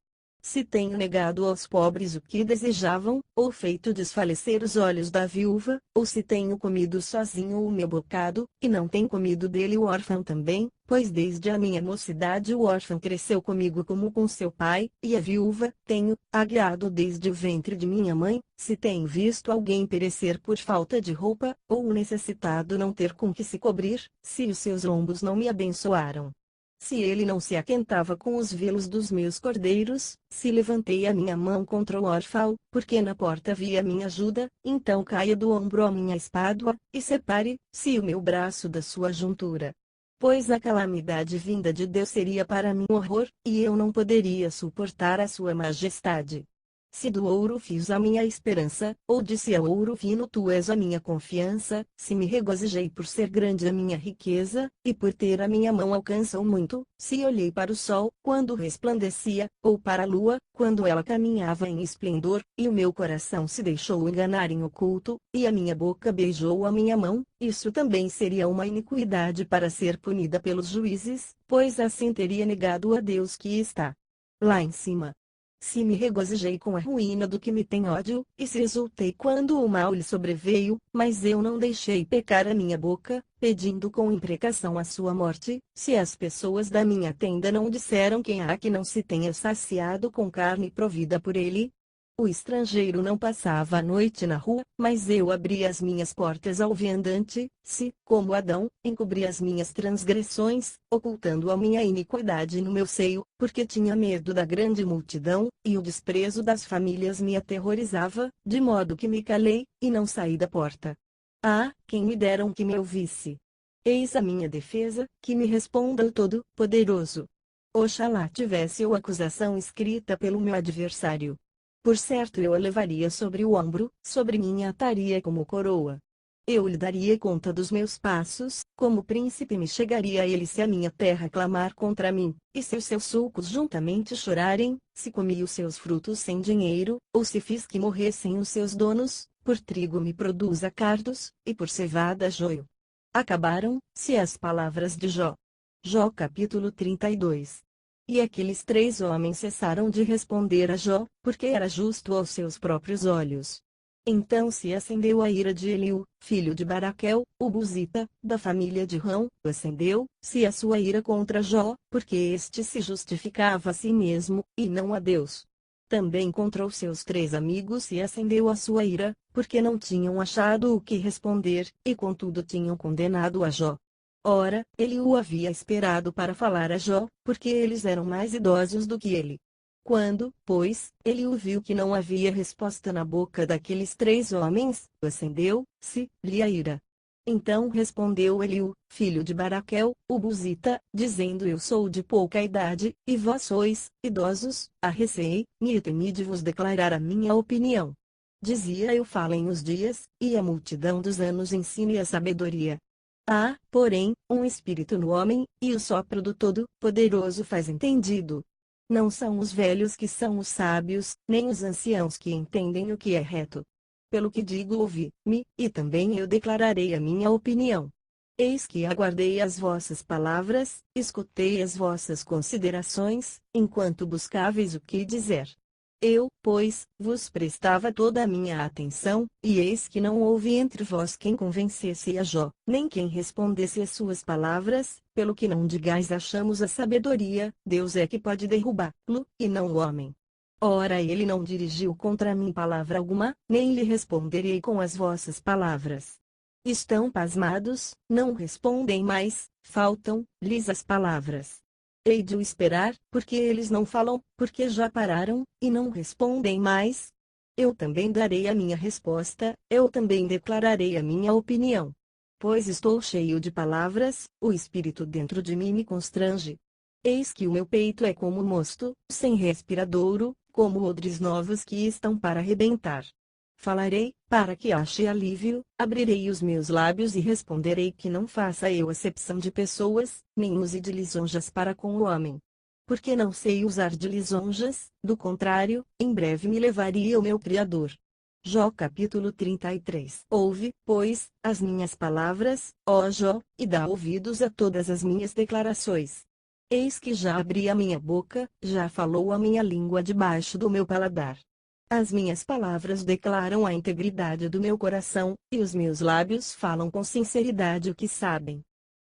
Se tenho negado aos pobres o que desejavam, ou feito desfalecer os olhos da viúva, ou se tenho comido sozinho o meu bocado, e não tem comido dele o órfão também, pois desde a minha mocidade o órfão cresceu comigo como com seu pai, e a viúva, tenho guiado desde o ventre de minha mãe, se tenho visto alguém perecer por falta de roupa, ou o necessitado não ter com que se cobrir, se os seus lombos não me abençoaram. Se ele não se aquentava com os velos dos meus cordeiros, se levantei a minha mão contra o órfão, porque na porta vi a minha ajuda, então caia do ombro a minha espádua, e separe-se o meu braço da sua juntura. Pois a calamidade vinda de Deus seria para mim horror, e eu não poderia suportar a sua majestade. Se do ouro fiz a minha esperança, ou disse ao ouro fino tu és a minha confiança, se me regozijei por ser grande a minha riqueza, e por ter a minha mão alcançou muito, se olhei para o sol, quando resplandecia, ou para a lua, quando ela caminhava em esplendor, e o meu coração se deixou enganar em oculto, e a minha boca beijou a minha mão, isso também seria uma iniquidade para ser punida pelos juízes, pois assim teria negado a Deus que está lá em cima. Se me regozijei com a ruína do que me tem ódio, e se exultei quando o mal lhe sobreveio, mas eu não deixei pecar a minha boca, pedindo com imprecação a sua morte, se as pessoas da minha tenda não disseram quem há que não se tenha saciado com carne provida por ele? O estrangeiro não passava a noite na rua, mas eu abria as minhas portas ao viandante, se, como Adão, encobri as minhas transgressões, ocultando a minha iniquidade no meu seio, porque tinha medo da grande multidão, e o desprezo das famílias me aterrorizava, de modo que me calei, e não saí da porta. Ah, quem me deram que me ouvisse! Eis a minha defesa, que me responda o Todo-Poderoso. Oxalá tivesse eu acusação escrita pelo meu adversário. Por certo eu a levaria sobre o ombro, sobre mim a ataria como coroa. Eu lhe daria conta dos meus passos, como príncipe me chegaria a ele se a minha terra clamar contra mim, e se os seus sulcos juntamente chorarem, se comi os seus frutos sem dinheiro, ou se fiz que morressem os seus donos, por trigo me produza cardos, e por cevada joio. Acabaram-se as palavras de Jó. Jó capítulo 32. E aqueles 3 homens cessaram de responder a Jó, porque era justo aos seus próprios olhos. Então se acendeu a ira de Eliú, filho de Baraquel, o Buzita, da família de Rão, acendeu-se a sua ira contra Jó, porque este se justificava a si mesmo, e não a Deus. Também contra os seus 3 amigos se acendeu a sua ira, porque não tinham achado o que responder, e contudo tinham condenado a Jó. Ora, Eliú havia esperado para falar a Jó, porque eles eram mais idosos do que ele. Quando, pois, Eliú viu que não havia resposta na boca daqueles 3 homens, acendeu-se-lhe a ira. Então respondeu Eliú, filho de Baraquel, o Buzita, dizendo: Eu sou de pouca idade, e vós sois idosos, arreceei-me e temi de vos declarar a minha opinião. Dizia eu: falem os dias, e a multidão dos anos ensine a sabedoria. Há, porém, um espírito no homem, e o sopro do Todo-Poderoso faz entendido. Não são os velhos que são os sábios, nem os anciãos que entendem o que é reto. Pelo que digo, ouvi-me, e também eu declararei a minha opinião. Eis que aguardei as vossas palavras, escutei as vossas considerações, enquanto buscáveis o que dizer. Eu, pois, vos prestava toda a minha atenção, e eis que não houve entre vós quem convencesse a Jó, nem quem respondesse às suas palavras, pelo que não digais achamos a sabedoria, Deus é que pode derrubá-lo, e não o homem. Ora ele não dirigiu contra mim palavra alguma, nem lhe responderei com as vossas palavras. Estão pasmados, não respondem mais, faltam-lhes as palavras. Hei de o esperar, porque eles não falam, porque já pararam, e não respondem mais. Eu também darei a minha resposta, eu também declararei a minha opinião. Pois estou cheio de palavras, o espírito dentro de mim me constrange. Eis que o meu peito é como mosto, sem respiradouro, como odres novos que estão para arrebentar. Falarei, para que ache alívio, abrirei os meus lábios e responderei que não faça eu acepção de pessoas, nem use de lisonjas para com o homem. Porque não sei usar de lisonjas, do contrário, em breve me levaria o meu Criador. Jó capítulo 33. Ouve, pois, as minhas palavras, ó Jó, e dá ouvidos a todas as minhas declarações. Eis que já abri a minha boca, já falou a minha língua debaixo do meu paladar. As minhas palavras declaram a integridade do meu coração, e os meus lábios falam com sinceridade o que sabem.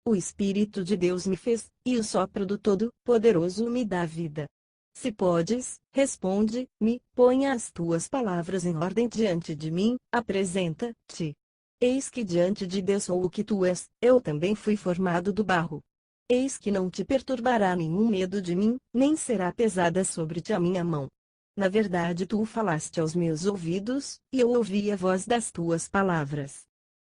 O Espírito de Deus me fez, e o sopro do Todo-Poderoso me dá vida. Se podes, responde-me, ponha as tuas palavras em ordem diante de mim, apresenta-te. Eis que diante de Deus sou o que tu és, eu também fui formado do barro. Eis que não te perturbará nenhum medo de mim, nem será pesada sobre ti a minha mão. Na verdade tu falaste aos meus ouvidos, e eu ouvi a voz das tuas palavras.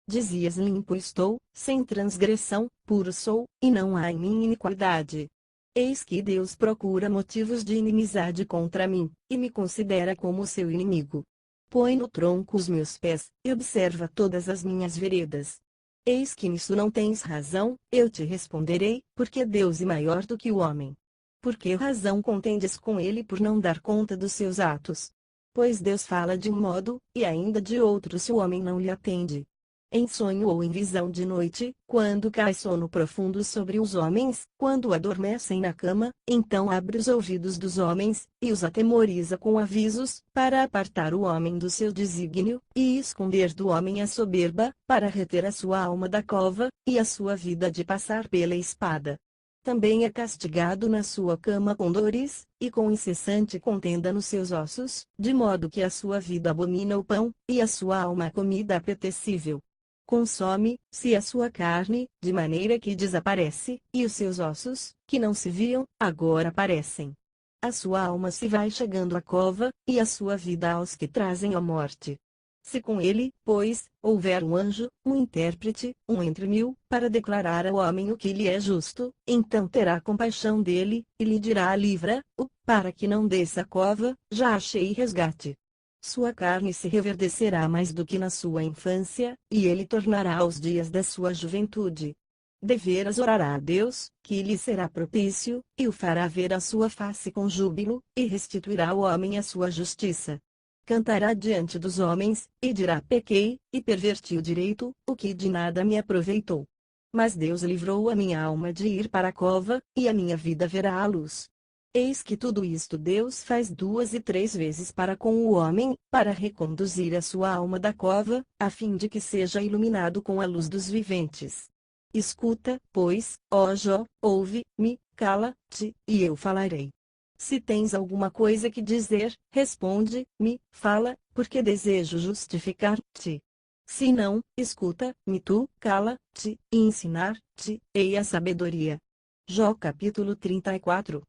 Dizias: limpo estou, sem transgressão, puro sou, e não há em mim iniquidade. Eis que Deus procura motivos de inimizade contra mim, e me considera como seu inimigo. Põe no tronco os meus pés, e observa todas as minhas veredas. Eis que nisso não tens razão, eu te responderei, porque Deus é maior do que o homem. Por que razão contendes com ele por não dar conta dos seus atos? Pois Deus fala de um modo, e ainda de outro se o homem não lhe atende. Em sonho ou em visão de noite, quando cai sono profundo sobre os homens, quando adormecem na cama, então abre os ouvidos dos homens, e os atemoriza com avisos, para apartar o homem do seu desígnio, e esconder do homem a soberba, para reter a sua alma da cova, e a sua vida de passar pela espada. Também é castigado na sua cama com dores, e com incessante contenda nos seus ossos, de modo que a sua vida abomina o pão, e a sua alma a comida apetecível. Consome-se a sua carne, de maneira que desaparece, e os seus ossos, que não se viam, agora aparecem. A sua alma se vai chegando à cova, e a sua vida aos que trazem a morte. Se com ele, pois, houver um anjo, um intérprete, um entre mil, para declarar ao homem o que lhe é justo, então terá compaixão dele, e lhe dirá: livra-o, para que não desça a cova, já achei resgate. sua carne se reverdecerá mais do que na sua infância, e ele tornará aos dias da sua juventude. Deveras orará a Deus, que lhe será propício, e o fará ver a sua face com júbilo, e restituirá ao homem a sua justiça. Cantará diante dos homens, e dirá: pequei, e perverti o direito, o que de nada me aproveitou. Mas Deus livrou a minha alma de ir para a cova, e a minha vida verá a luz. Eis que tudo isto Deus faz 2 e 3 vezes para com o homem, para reconduzir a sua alma da cova, a fim de que seja iluminado com a luz dos viventes. Escuta, pois, ó Jó, ouve-me, cala-te, e eu falarei. Se tens alguma coisa que dizer, responde-me, fala, porque desejo justificar-te. Se não, escuta-me tu, cala-te, e ensinar-te-ei a sabedoria. Jó capítulo 34.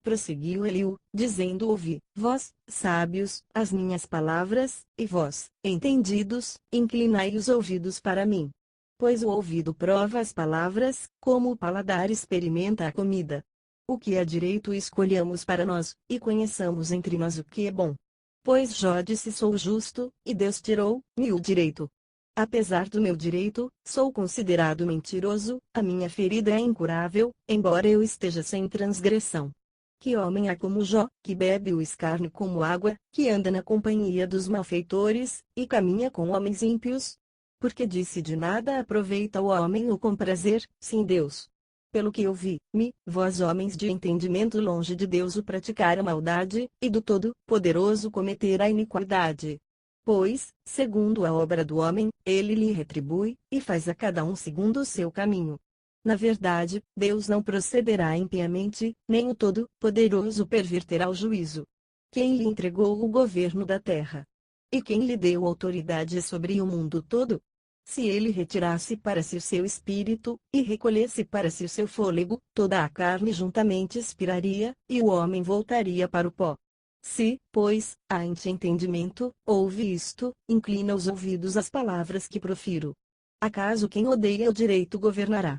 Prosseguiu Eliú, dizendo: ouvi, vós, sábios, as minhas palavras, e vós, entendidos, inclinai os ouvidos para mim. Pois o ouvido prova as palavras, como o paladar experimenta a comida. O que é direito escolhamos para nós, e conheçamos entre nós o que é bom. Pois Jó disse: sou justo, e Deus tirou-me o direito. Apesar do meu direito, sou considerado mentiroso, a minha ferida é incurável, embora eu esteja sem transgressão. Que homem há como Jó, que bebe o escárnio como água, que anda na companhia dos malfeitores, e caminha com homens ímpios? Porque disse: de nada aproveita o homem o comprazer, sim Deus. Pelo que ouvi-me, vós homens de entendimento, longe de Deus o praticar a maldade, e do Todo-Poderoso cometer a iniquidade. Pois, segundo a obra do homem, ele lhe retribui, e faz a cada um segundo o seu caminho. Na verdade, Deus não procederá impiamente, nem o Todo-Poderoso perverterá o juízo. Quem lhe entregou o governo da terra? E quem lhe deu autoridade sobre o mundo todo? Se ele retirasse para si o seu espírito, e recolhesse para si o seu fôlego, toda a carne juntamente expiraria, e o homem voltaria para o pó. Se, pois, há em ti entendimento, ouve isto, inclina os ouvidos às palavras que profiro. Acaso quem odeia o direito governará?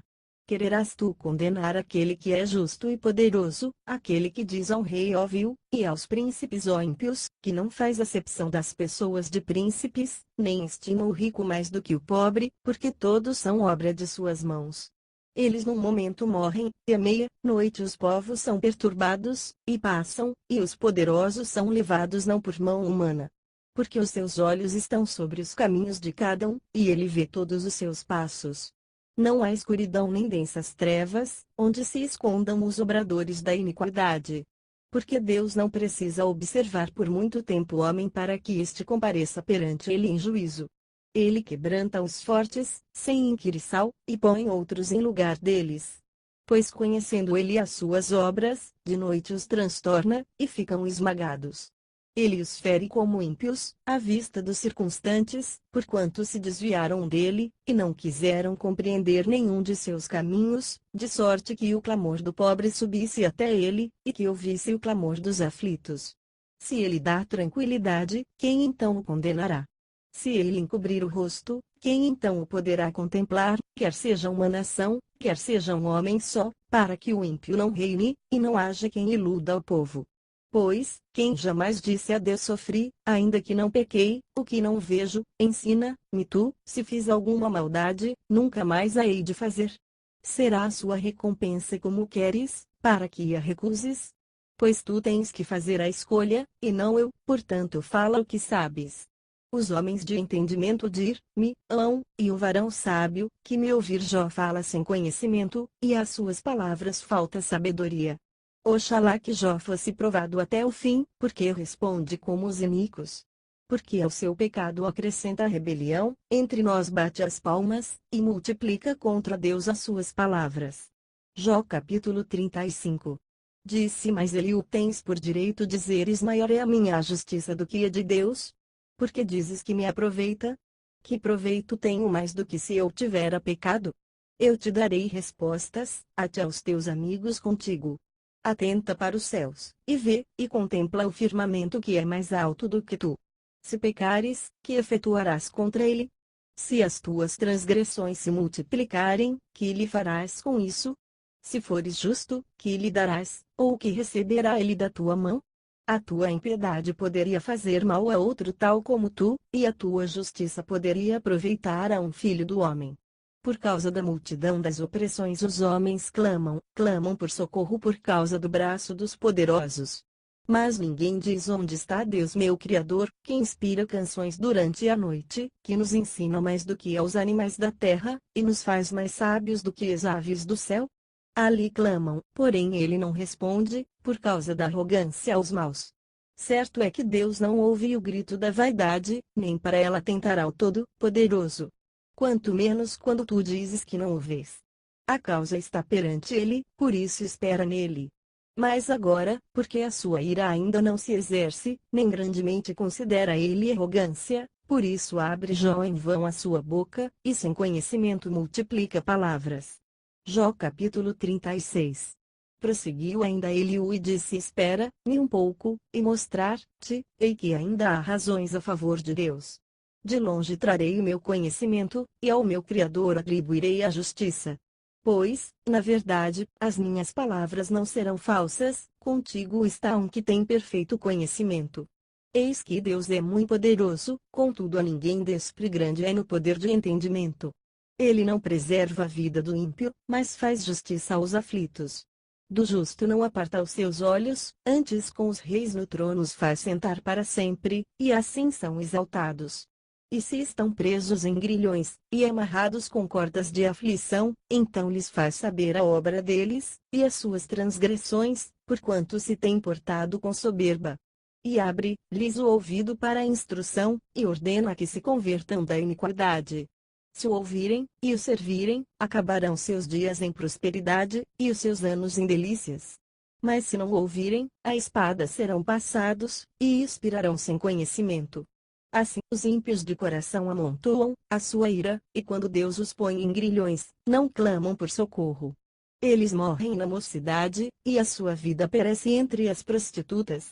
Quererás tu condenar aquele que é justo e poderoso, aquele que diz ao rei: ó vil, e aos príncipes: ó ímpios, que não faz acepção das pessoas de príncipes, nem estima o rico mais do que o pobre, porque todos são obra de suas mãos. Eles num momento morrem, e à meia-noite os povos são perturbados, e passam, e os poderosos são levados não por mão humana. Porque os seus olhos estão sobre os caminhos de cada um, e ele vê todos os seus passos. Não há escuridão nem densas trevas, onde se escondam os obradores da iniquidade. Porque Deus não precisa observar por muito tempo o homem para que este compareça perante ele em juízo. Ele quebranta os fortes, sem inquirir sal, e põe outros em lugar deles. Pois conhecendo ele as suas obras, de noite os transtorna, e ficam esmagados. Ele os fere como ímpios, à vista dos circunstantes, porquanto se desviaram dele, e não quiseram compreender nenhum de seus caminhos, de sorte que o clamor do pobre subisse até ele, e que ouvisse o clamor dos aflitos. Se ele dá tranquilidade, quem então o condenará? Se ele encobrir o rosto, quem então o poderá contemplar, quer seja uma nação, quer seja um homem só, para que o ímpio não reine, e não haja quem iluda o povo? Pois, quem jamais disse a Deus: sofri, ainda que não pequei, o que não vejo, ensina-me tu, se fiz alguma maldade, nunca mais a hei de fazer. Será a sua recompensa como queres, para que a recuses? Pois tu tens que fazer a escolha, e não eu, portanto fala o que sabes. Os homens de entendimento dir-me-ão, e o varão sábio, que me ouvir. Jó fala sem conhecimento, e às suas palavras falta sabedoria. Oxalá que Jó fosse provado até o fim, porque responde como os iníquos. Porque ao seu pecado acrescenta a rebelião, entre nós bate as palmas, e multiplica contra Deus as suas palavras. Jó capítulo 35. Disse mais Eliú: tens por direito dizeres: maior é a minha justiça do que a de Deus? Porque dizes que me aproveita? Que proveito tenho mais do que se eu tivera pecado? Eu te darei respostas, até aos teus amigos contigo. Atenta para os céus, e vê, e contempla o firmamento que é mais alto do que tu. Se pecares, que efetuarás contra ele? Se as tuas transgressões se multiplicarem, que lhe farás com isso? Se fores justo, que lhe darás, ou que receberá ele da tua mão? A tua impiedade poderia fazer mal a outro tal como tu, e a tua justiça poderia aproveitar a um filho do homem. Por causa da multidão das opressões os homens clamam por socorro por causa do braço dos poderosos. Mas ninguém diz onde está Deus meu Criador, que inspira canções durante a noite, que nos ensina mais do que aos animais da terra, e nos faz mais sábios do que as aves do céu? Ali clamam, porém ele não responde, por causa da arrogância aos maus. Certo é que Deus não ouve o grito da vaidade, nem para ela tentará o Todo-Poderoso. Quanto menos quando tu dizes que não o vês. A causa está perante ele, por isso espera nele. Mas agora, porque a sua ira ainda não se exerce, nem grandemente considera ele arrogância, por isso abre Jó em vão a sua boca, e sem conhecimento multiplica palavras. Jó capítulo 36. Prosseguiu ainda Eliú e disse: Espera-me um pouco, e mostrar-te-ei que ainda há razões a favor de Deus. De longe trarei o meu conhecimento, e ao meu Criador atribuirei a justiça. Pois, na verdade, as minhas palavras não serão falsas, contigo está um que tem perfeito conhecimento. Eis que Deus é muito poderoso, contudo a ninguém despre grande é no poder de entendimento. Ele não preserva a vida do ímpio, mas faz justiça aos aflitos. Do justo não aparta os seus olhos, antes com os reis no trono os faz sentar para sempre, e assim são exaltados. E se estão presos em grilhões, e amarrados com cordas de aflição, então lhes faz saber a obra deles, e as suas transgressões, porquanto se têm portado com soberba. E abre-lhes o ouvido para a instrução, e ordena que se convertam da iniquidade. Se o ouvirem, e o servirem, acabarão seus dias em prosperidade, e os seus anos em delícias. Mas se não o ouvirem, a espada serão passados, e expirarão sem conhecimento. Assim os ímpios de coração amontoam a sua ira, e quando Deus os põe em grilhões, não clamam por socorro. Eles morrem na mocidade, e a sua vida perece entre as prostitutas.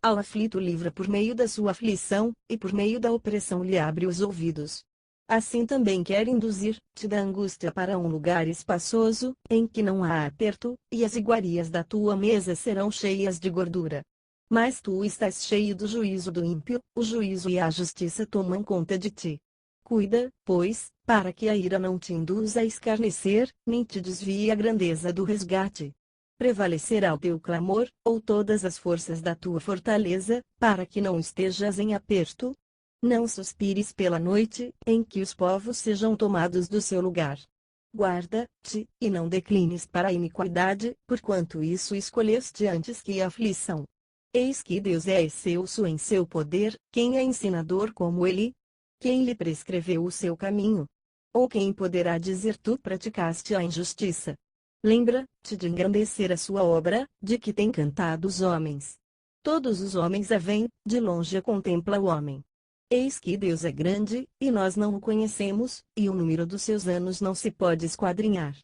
Ao aflito livra por meio da sua aflição, e por meio da opressão lhe abre os ouvidos. Assim também quer induzir-te da angústia para um lugar espaçoso, em que não há aperto, e as iguarias da tua mesa serão cheias de gordura. Mas tu estás cheio do juízo do ímpio, o juízo e a justiça tomam conta de ti. Cuida, pois, para que a ira não te induza a escarnecer, nem te desvie a grandeza do resgate. Prevalecerá o teu clamor, ou todas as forças da tua fortaleza, para que não estejas em aperto? Não suspires pela noite, em que os povos sejam tomados do seu lugar. Guarda-te, e não declines para a iniquidade, porquanto isso escolheste antes que a aflição. Eis que Deus é excelso em seu poder, quem é ensinador como ele? Quem lhe prescreveu o seu caminho? Ou quem poderá dizer tu praticaste a injustiça? Lembra-te de engrandecer a sua obra, de que tem cantado os homens. Todos os homens a veem, de longe a contempla o homem. Eis que Deus é grande, e nós não o conhecemos, e o número dos seus anos não se pode esquadrinhar.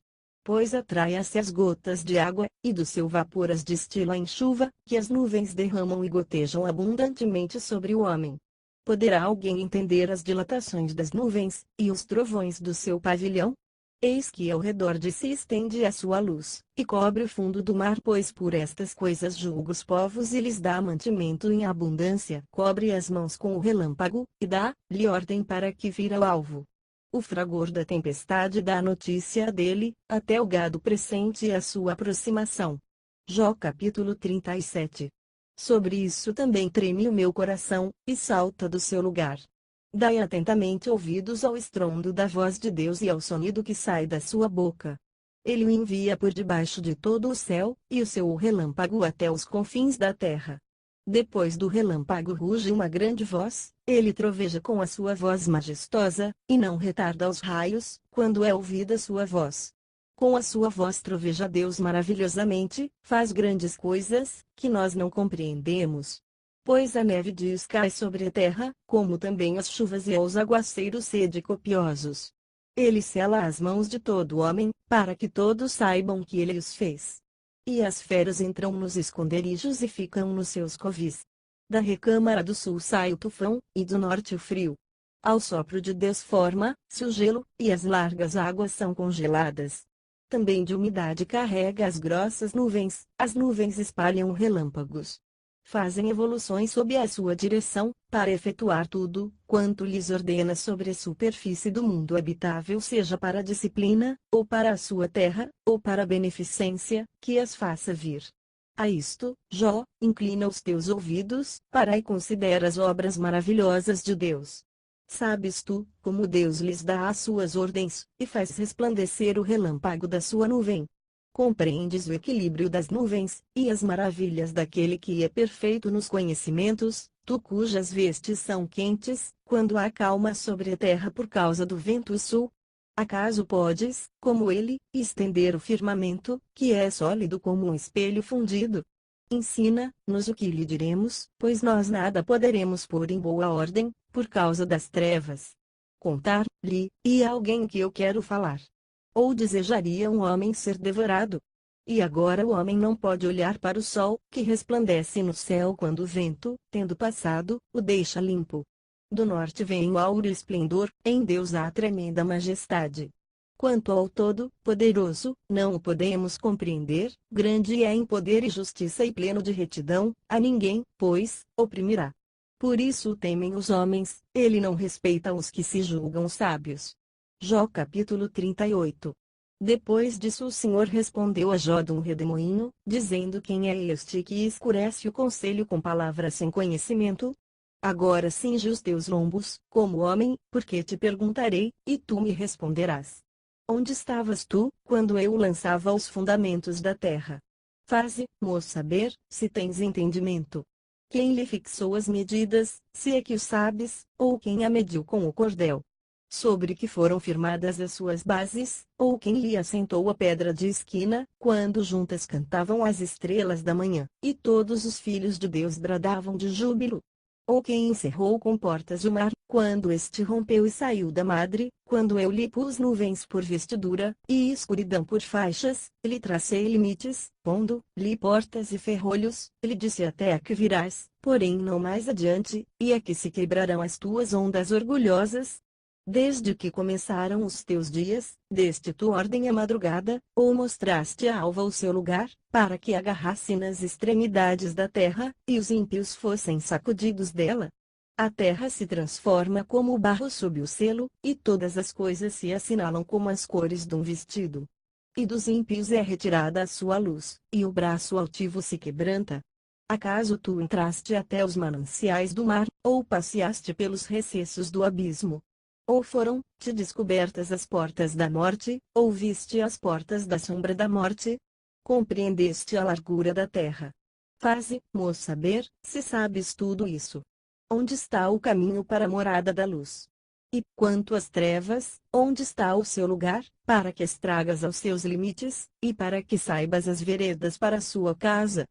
Pois atrai-se as gotas de água, e do seu vapor as destila em chuva, que as nuvens derramam e gotejam abundantemente sobre o homem. Poderá alguém entender as dilatações das nuvens, e os trovões do seu pavilhão? Eis que ao redor de si estende a sua luz, e cobre o fundo do mar, pois por estas coisas julga os povos e lhes dá mantimento em abundância. Cobre as mãos com o relâmpago, e dá-lhe ordem para que vira o alvo. O fragor da tempestade dá notícia dele, até o gado pressente a sua aproximação. Jó capítulo 37. Sobre isso também treme o meu coração, e salta do seu lugar. Dai atentamente ouvidos ao estrondo da voz de Deus e ao sonido que sai da sua boca. Ele o envia por debaixo de todo o céu, e o seu relâmpago até os confins da terra. Depois do relâmpago ruge uma grande voz, ele troveja com a sua voz majestosa, e não retarda os raios, quando é ouvida sua voz. Com a sua voz troveja Deus maravilhosamente, faz grandes coisas, que nós não compreendemos. Pois a neve cai sobre a terra, como também as chuvas e os aguaceiros sede copiosos. Ele sela as mãos de todo homem, para que todos saibam que ele os fez. E as feras entram nos esconderijos e ficam nos seus covis. Da recâmara do sul sai o tufão, e do norte o frio. Ao sopro de Deus forma-se o gelo, e as largas águas são congeladas. Também de umidade carrega as grossas nuvens, as nuvens espalham relâmpagos. fazem evoluções sob a sua direção, para efetuar tudo quanto lhes ordena sobre a superfície do mundo habitável, seja para a disciplina, ou para a sua terra, ou para a beneficência, que as faça vir. A isto, Jó, inclina os teus ouvidos, para e considera as obras maravilhosas de Deus. Sabes tu, como Deus lhes dá as suas ordens, e faz resplandecer o relâmpago da sua nuvem? Compreendes o equilíbrio das nuvens, e as maravilhas daquele que é perfeito nos conhecimentos, tu cujas vestes são quentes, quando há calma sobre a terra por causa do vento sul? Acaso podes, como ele, estender o firmamento, que é sólido como um espelho fundido? Ensina-nos o que lhe diremos, pois nós nada poderemos pôr em boa ordem, por causa das trevas. Contar-lhe, e alguém que eu quero falar. Ou desejaria um homem ser devorado? E agora o homem não pode olhar para o sol, que resplandece no céu quando o vento, tendo passado, o deixa limpo. Do norte vem o áureo esplendor, em Deus há tremenda majestade. Quanto ao Todo-Poderoso, não o podemos compreender, grande é em poder e justiça e pleno de retidão, a ninguém, pois, oprimirá. Por isso o temem os homens, ele não respeita os que se julgam sábios. Jó capítulo 38. Depois disso o Senhor respondeu a Jó de um redemoinho, dizendo: quem é este que escurece o conselho com palavras sem conhecimento? Agora cinge os teus lombos, como homem, porque te perguntarei, e tu me responderás. Onde estavas tu, quando eu lançava os fundamentos da terra? Faze-mo saber, se tens entendimento. Quem lhe fixou as medidas, se é que o sabes, ou quem a mediu com o cordel? Sobre que foram firmadas as suas bases, ou quem lhe assentou a pedra de esquina, quando juntas cantavam as estrelas da manhã, e todos os filhos de Deus bradavam de júbilo? Ou quem encerrou com portas o mar, quando este rompeu e saiu da madre, quando eu lhe pus nuvens por vestidura, e escuridão por faixas, lhe tracei limites, pondo-lhe portas e ferrolhos, lhe disse até aqui virás, porém não mais adiante, e aqui se quebrarão as tuas ondas orgulhosas? Desde que começaram os teus dias, deste tu ordem a madrugada, ou mostraste à alva o seu lugar, para que agarrasse nas extremidades da terra, e os ímpios fossem sacudidos dela? A terra se transforma como o barro sob o selo, e todas as coisas se assinalam como as cores de um vestido. E dos ímpios é retirada a sua luz, e o braço altivo se quebranta. Acaso tu entraste até os mananciais do mar, ou passeaste pelos recessos do abismo? Ou foram-te descobertas as portas da morte, ou viste as portas da sombra da morte? Compreendeste a largura da terra? Faze-mo saber, se sabes tudo isso. Onde está o caminho para a morada da luz? E, quanto às trevas, onde está o seu lugar, para que as tragas aos seus limites, e para que saibas as veredas para a sua casa?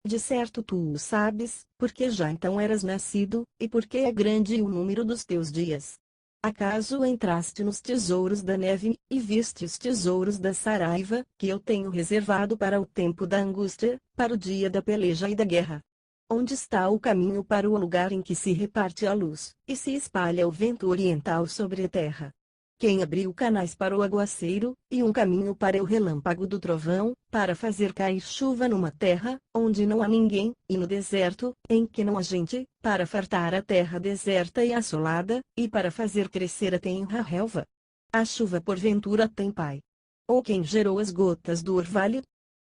De certo tu o sabes, porque já então eras nascido, e porque é grande o número dos teus dias. Acaso entraste nos tesouros da neve, e viste os tesouros da saraiva, que eu tenho reservado para o tempo da angústia, para o dia da peleja e da guerra? Onde está o caminho para o lugar em que se reparte a luz, e se espalha o vento oriental sobre a terra? Quem abriu canais para o aguaceiro, e um caminho para o relâmpago do trovão, para fazer cair chuva numa terra, onde não há ninguém, e no deserto, em que não há gente, para fartar a terra deserta e assolada, e para fazer crescer a tenra relva? A chuva porventura tem pai? Ou quem gerou as gotas do orvalho?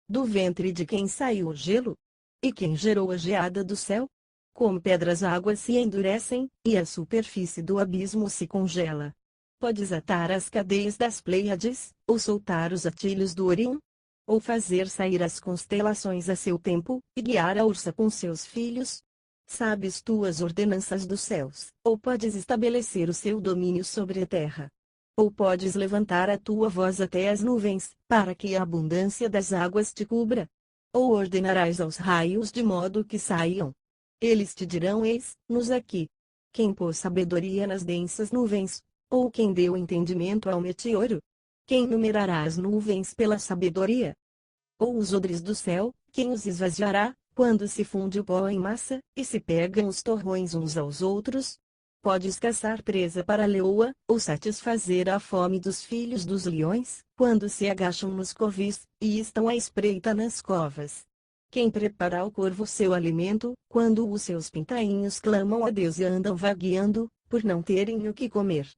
Do ventre de quem saiu o gelo? E quem gerou a geada do céu? Como pedras águas se endurecem, e a superfície do abismo se congela. Podes atar as cadeias das Pleiades, ou soltar os atilhos do Orion? Ou fazer sair as constelações a seu tempo, e guiar a ursa com seus filhos? Sabes tu as ordenanças dos céus, ou podes estabelecer o seu domínio sobre a terra? Ou podes levantar a tua voz até as nuvens, para que a abundância das águas te cubra? Ou ordenarás aos raios de modo que saiam? Eles te dirão: eis-nos aqui. Quem pôs sabedoria nas densas nuvens? Ou quem deu entendimento ao meteoro? Quem numerará as nuvens pela sabedoria? Ou os odres do céu, quem os esvaziará, quando se funde o pó em massa, e se pegam os torrões uns aos outros? Podes caçar presa para a leoa, ou satisfazer a fome dos filhos dos leões, quando se agacham nos covis, e estão à espreita nas covas. Quem prepara ao corvo seu alimento, quando os seus pintainhos clamam a Deus e andam vagueando, por não terem o que comer?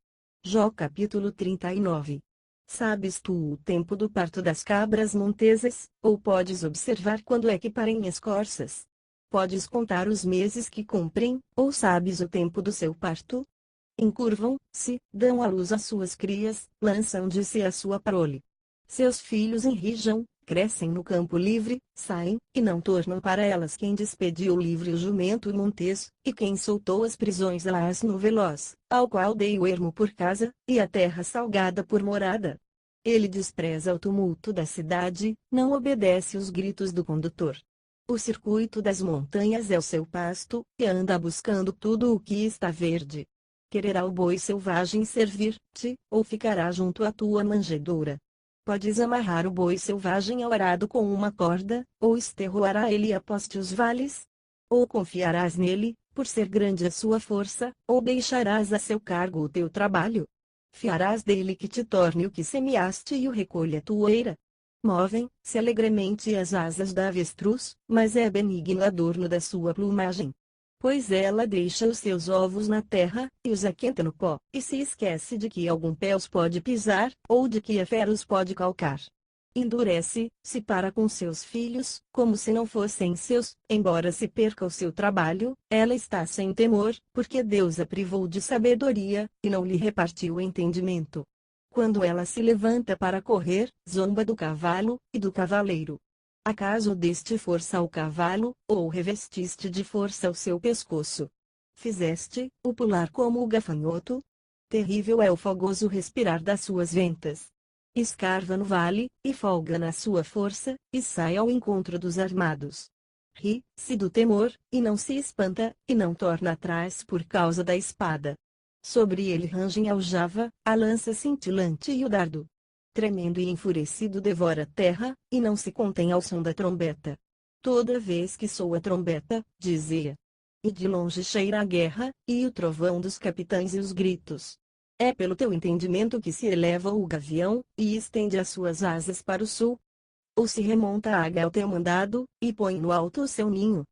Jó capítulo 39. Sabes tu o tempo do parto das cabras montesas, ou podes observar quando é que parem as corças? Podes contar os meses que cumprem, ou sabes o tempo do seu parto? Encurvam-se, dão à luz as suas crias, lançam de si a sua prole. Seus filhos enrijam, crescem no campo livre, saem, e não tornam para elas quem despediu livre o jumento montês, e quem soltou as prisões a asno veloz, ao qual dei o ermo por casa, e a terra salgada por morada. Ele despreza o tumulto da cidade, não obedece os gritos do condutor. O circuito das montanhas é o seu pasto, e anda buscando tudo o que está verde. Quererá o boi selvagem servir-te, ou ficará junto à tua manjedoura? Podes amarrar o boi selvagem ao arado com uma corda, ou esterroará ele após os vales? Ou confiarás nele, por ser grande a sua força, ou deixarás a seu cargo o teu trabalho? Fiarás dele que te torne o que semeaste e o recolha a tua eira? Movem-se alegremente as asas da avestruz, mas é benigno o adorno da sua plumagem. Pois ela deixa os seus ovos na terra, e os aquenta no pó, e se esquece de que algum pé os pode pisar, ou de que a fera os pode calcar. Endurece-se para com seus filhos, como se não fossem seus, embora se perca o seu trabalho, ela está sem temor, porque Deus a privou de sabedoria, e não lhe repartiu o entendimento. Quando ela se levanta para correr, zomba do cavalo, e do cavaleiro. Acaso deste força ao cavalo, ou revestiste de força o seu pescoço? Fizeste-o pular como o gafanhoto? Terrível é o fogoso respirar das suas ventas. Escarva no vale, e folga na sua força, e sai ao encontro dos armados. Ri-se do temor, e não se espanta, e não torna atrás por causa da espada. Sobre ele rangem a aljava, a lança cintilante e o dardo. Tremendo e enfurecido devora a terra, e não se contém ao som da trombeta. Toda vez que soa a trombeta, dizia. E de longe cheira a guerra, e o trovão dos capitães e os gritos. É pelo teu entendimento que se eleva o gavião, e estende as suas asas para o sul. Ou se remonta a águia ao teu mandado, e põe no alto o seu ninho.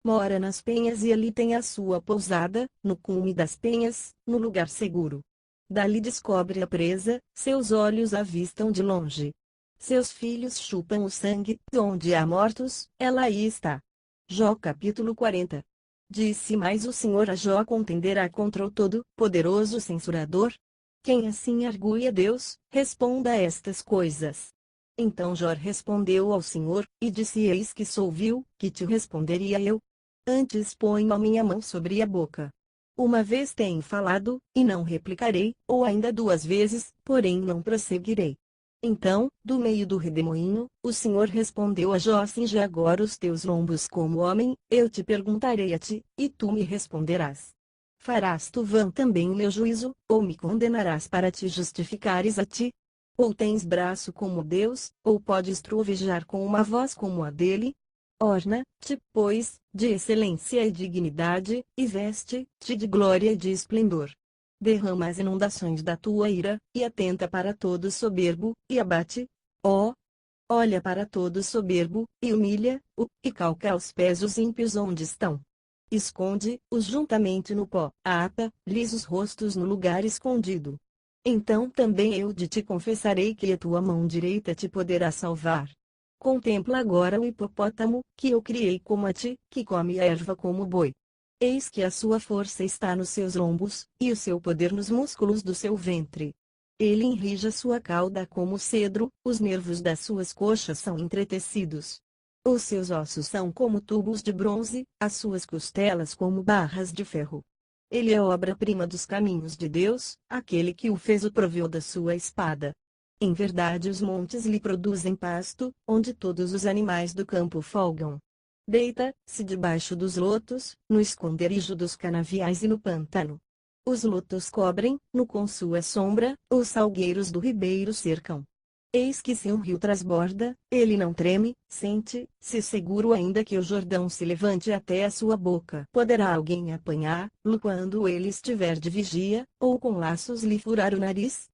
Mora nas penhas e ali tem a sua pousada, no cume das penhas, no lugar seguro. Dali descobre a presa, seus olhos avistam de longe. Seus filhos chupam o sangue, onde há mortos, ela aí está. Jó capítulo 40. Disse mais o Senhor a Jó: contenderá contra o Todo-Poderoso censurador? Quem assim argui a Deus, responda a estas coisas. Então Jó respondeu ao Senhor, e disse: eis que sou vil, que te responderia eu? Antes ponho a minha mão sobre a boca. Uma vez tenho falado, e não replicarei, ou ainda duas vezes, porém não prosseguirei. Então, do meio do redemoinho, o Senhor respondeu a Jó: cinge agora os teus lombos como homem, eu te perguntarei a ti, e tu me responderás. Farás tu vã também o meu juízo, ou me condenarás para te justificares a ti? Ou tens braço como Deus, ou podes trovejar com uma voz como a dele? Orna-te, pois, de excelência e dignidade, e veste-te de glória e de esplendor. Derrama as inundações da tua ira, e atenta para todo soberbo, e abate, ó. Olha para todo soberbo, e humilha-o, e calca aos pés os ímpios onde estão. Esconde-os juntamente no pó, ata-lhes os rostos no lugar escondido. Então também eu de ti confessarei que a tua mão direita te poderá salvar. Contempla agora o hipopótamo, que eu criei como a ti, que come a erva como o boi. Eis que a sua força está nos seus lombos, e o seu poder nos músculos do seu ventre. Ele enrija sua cauda como cedro, os nervos das suas coxas são entretecidos. Os seus ossos são como tubos de bronze, as suas costelas como barras de ferro. Ele é obra-prima dos caminhos de Deus, aquele que o fez o proveu da sua espada. Em verdade os montes lhe produzem pasto, onde todos os animais do campo folgam. Deita-se debaixo dos lotos, no esconderijo dos canaviais e no pântano. Os lotos cobrem-no com sua sombra, os salgueiros do ribeiro cercam. Eis que se um rio transborda, ele não treme, sente-se seguro ainda que o Jordão se levante até a sua boca. Poderá alguém apanhá-lo quando ele estiver de vigia, ou com laços lhe furar o nariz?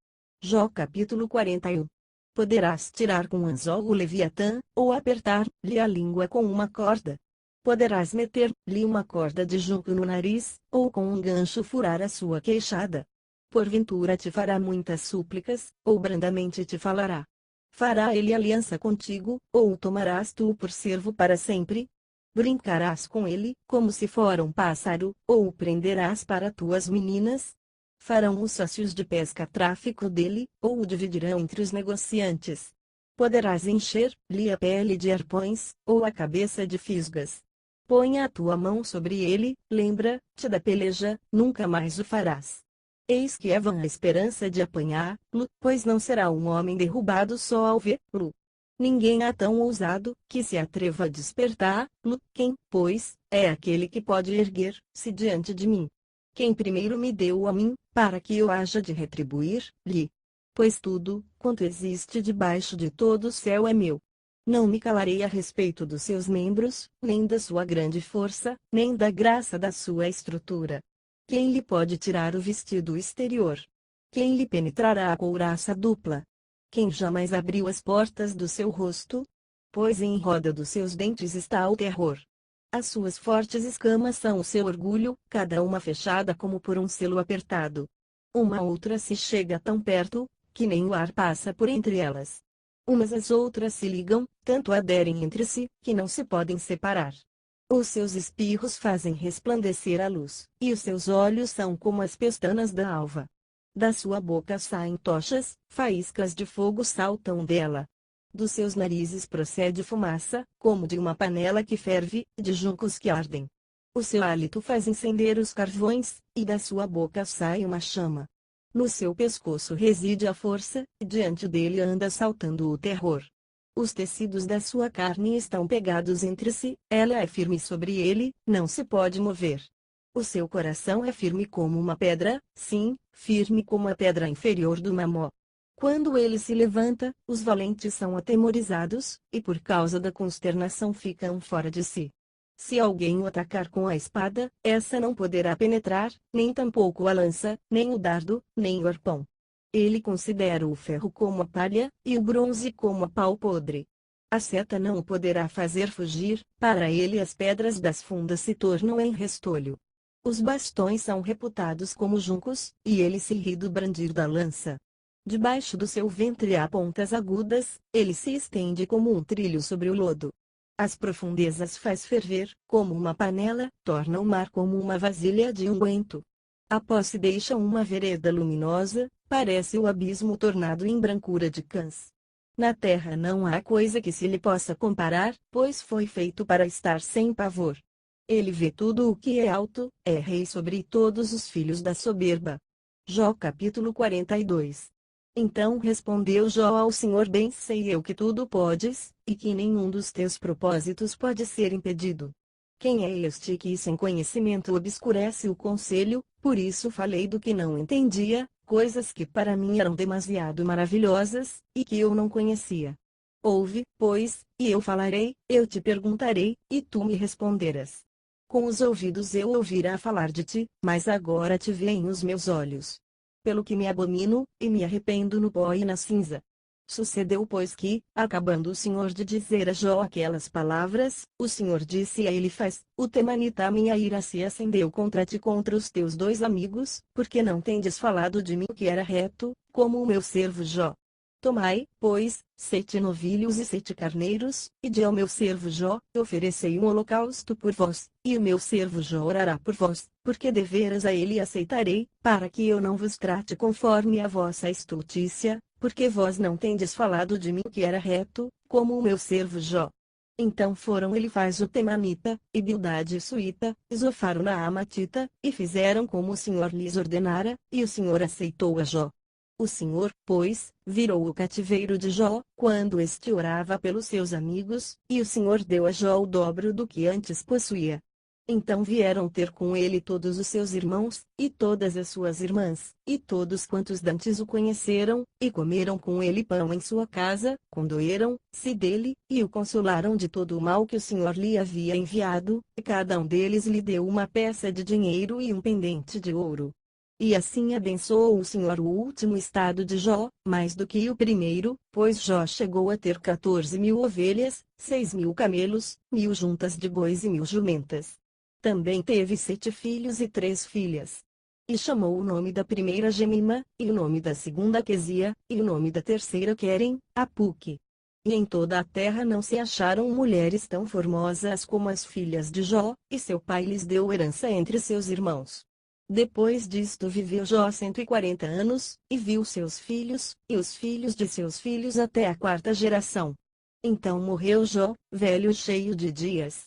Jó capítulo 41. Poderás tirar com um anzol o Leviatã, ou apertar-lhe a língua com uma corda. Poderás meter-lhe uma corda de junco no nariz, ou com um gancho furar a sua queixada. Porventura te fará muitas súplicas, ou brandamente te falará. Fará ele aliança contigo, ou o tomarás tu por servo para sempre? Brincarás com ele, como se fora um pássaro, ou o prenderás para tuas meninas? Farão os sócios de pesca tráfico dele, ou o dividirão entre os negociantes? Poderás encher-lhe a pele de arpões, ou a cabeça de fisgas. Ponha a tua mão sobre ele, lembra-te da peleja, nunca mais o farás. Eis que é vã a esperança de apanhá-lo, pois não será um homem derrubado só ao vê-lo. Ninguém há tão ousado, que se atreva a despertá-lo. Quem, pois, é aquele que pode erguer-se diante de mim? Quem primeiro me deu a mim, para que eu haja de retribuir-lhe? Pois tudo, quanto existe debaixo de todo o céu é meu. Não me calarei a respeito dos seus membros, nem da sua grande força, nem da graça da sua estrutura. Quem lhe pode tirar o vestido exterior? Quem lhe penetrará a couraça dupla? Quem jamais abriu as portas do seu rosto? Pois em roda dos seus dentes está o terror. As suas fortes escamas são o seu orgulho, cada uma fechada como por um selo apertado. Uma outra se chega tão perto, que nem o ar passa por entre elas. Umas às outras se ligam, tanto aderem entre si, que não se podem separar. Os seus espirros fazem resplandecer a luz, e os seus olhos são como as pestanas da alva. Da sua boca saem tochas, faíscas de fogo saltam dela. Dos seus narizes procede fumaça, como de uma panela que ferve, de juncos que ardem. O seu hálito faz incender os carvões, e da sua boca sai uma chama. No seu pescoço reside a força, e diante dele anda saltando o terror. Os tecidos da sua carne estão pegados entre si, ela é firme sobre ele, não se pode mover. O seu coração é firme como uma pedra, sim, firme como a pedra inferior do Mamó. Quando ele se levanta, os valentes são atemorizados, e por causa da consternação ficam fora de si. Se alguém o atacar com a espada, essa não poderá penetrar, nem tampouco a lança, nem o dardo, nem o arpão. Ele considera o ferro como a palha, e o bronze como a pau podre. A seta não o poderá fazer fugir, para ele as pedras das fundas se tornam em restolho. Os bastões são reputados como juncos, e ele se ri do brandir da lança. Debaixo do seu ventre há pontas agudas, ele se estende como um trilho sobre o lodo. As profundezas faz ferver, como uma panela, torna o mar como uma vasilha de unguento. Após se deixa uma vereda luminosa, parece o abismo tornado em brancura de cãs. Na terra não há coisa que se lhe possa comparar, pois foi feito para estar sem pavor. Ele vê tudo o que é alto, é rei sobre todos os filhos da soberba. Jó capítulo 42. Então respondeu Jó ao Senhor: bem sei eu que tudo podes, e que nenhum dos teus propósitos pode ser impedido. Quem é este que sem conhecimento obscurece o conselho? Por isso falei do que não entendia, coisas que para mim eram demasiado maravilhosas, e que eu não conhecia. Ouve, pois, e eu falarei, eu te perguntarei, e tu me responderás. Com os ouvidos eu ouvirá falar de ti, mas agora te veem os meus olhos. Pelo que me abomino, e me arrependo no pó e na cinza. Sucedeu pois que, acabando o Senhor de dizer a Jó aquelas palavras, o Senhor disse a Elifaz, o temanita: a minha ira se acendeu contra ti contra os teus dois amigos, porque não tendes falado de mim que era reto, como o meu servo Jó. Tomai, pois, 7 novilhos e 7 carneiros, e de ao meu servo Jó, oferecei um holocausto por vós, e o meu servo Jó orará por vós, porque deveras a ele aceitarei, para que eu não vos trate conforme a vossa estultícia, porque vós não tendes falado de mim que era reto, como o meu servo Jó. Então foram Elifaz o temanita, e Bildade suíta, e Zofar o naamatita, e fizeram como o Senhor lhes ordenara, e o Senhor aceitou a Jó. O Senhor, pois, virou o cativeiro de Jó, quando este orava pelos seus amigos, e o Senhor deu a Jó o dobro do que antes possuía. Então vieram ter com ele todos os seus irmãos, e todas as suas irmãs, e todos quantos dantes o conheceram, e comeram com ele pão em sua casa, condoeram-se dele, e o consolaram de todo o mal que o Senhor lhe havia enviado, e cada um deles lhe deu uma peça de dinheiro e um pendente de ouro. E assim abençoou o Senhor o último estado de Jó, mais do que o primeiro, pois Jó chegou a ter 14.000 ovelhas, 6.000 camelos, 1.000 juntas de bois e 1.000 jumentas. Também teve 7 filhos e 3 filhas. E chamou o nome da primeira Gemima, e o nome da segunda Quesia, e o nome da terceira Querem, Apuque. E em toda a terra não se acharam mulheres tão formosas como as filhas de Jó, e seu pai lhes deu herança entre seus irmãos. Depois disto viveu Jó 140 anos, e viu seus filhos, e os filhos de seus filhos até a quarta geração. Então morreu Jó, velho cheio de dias.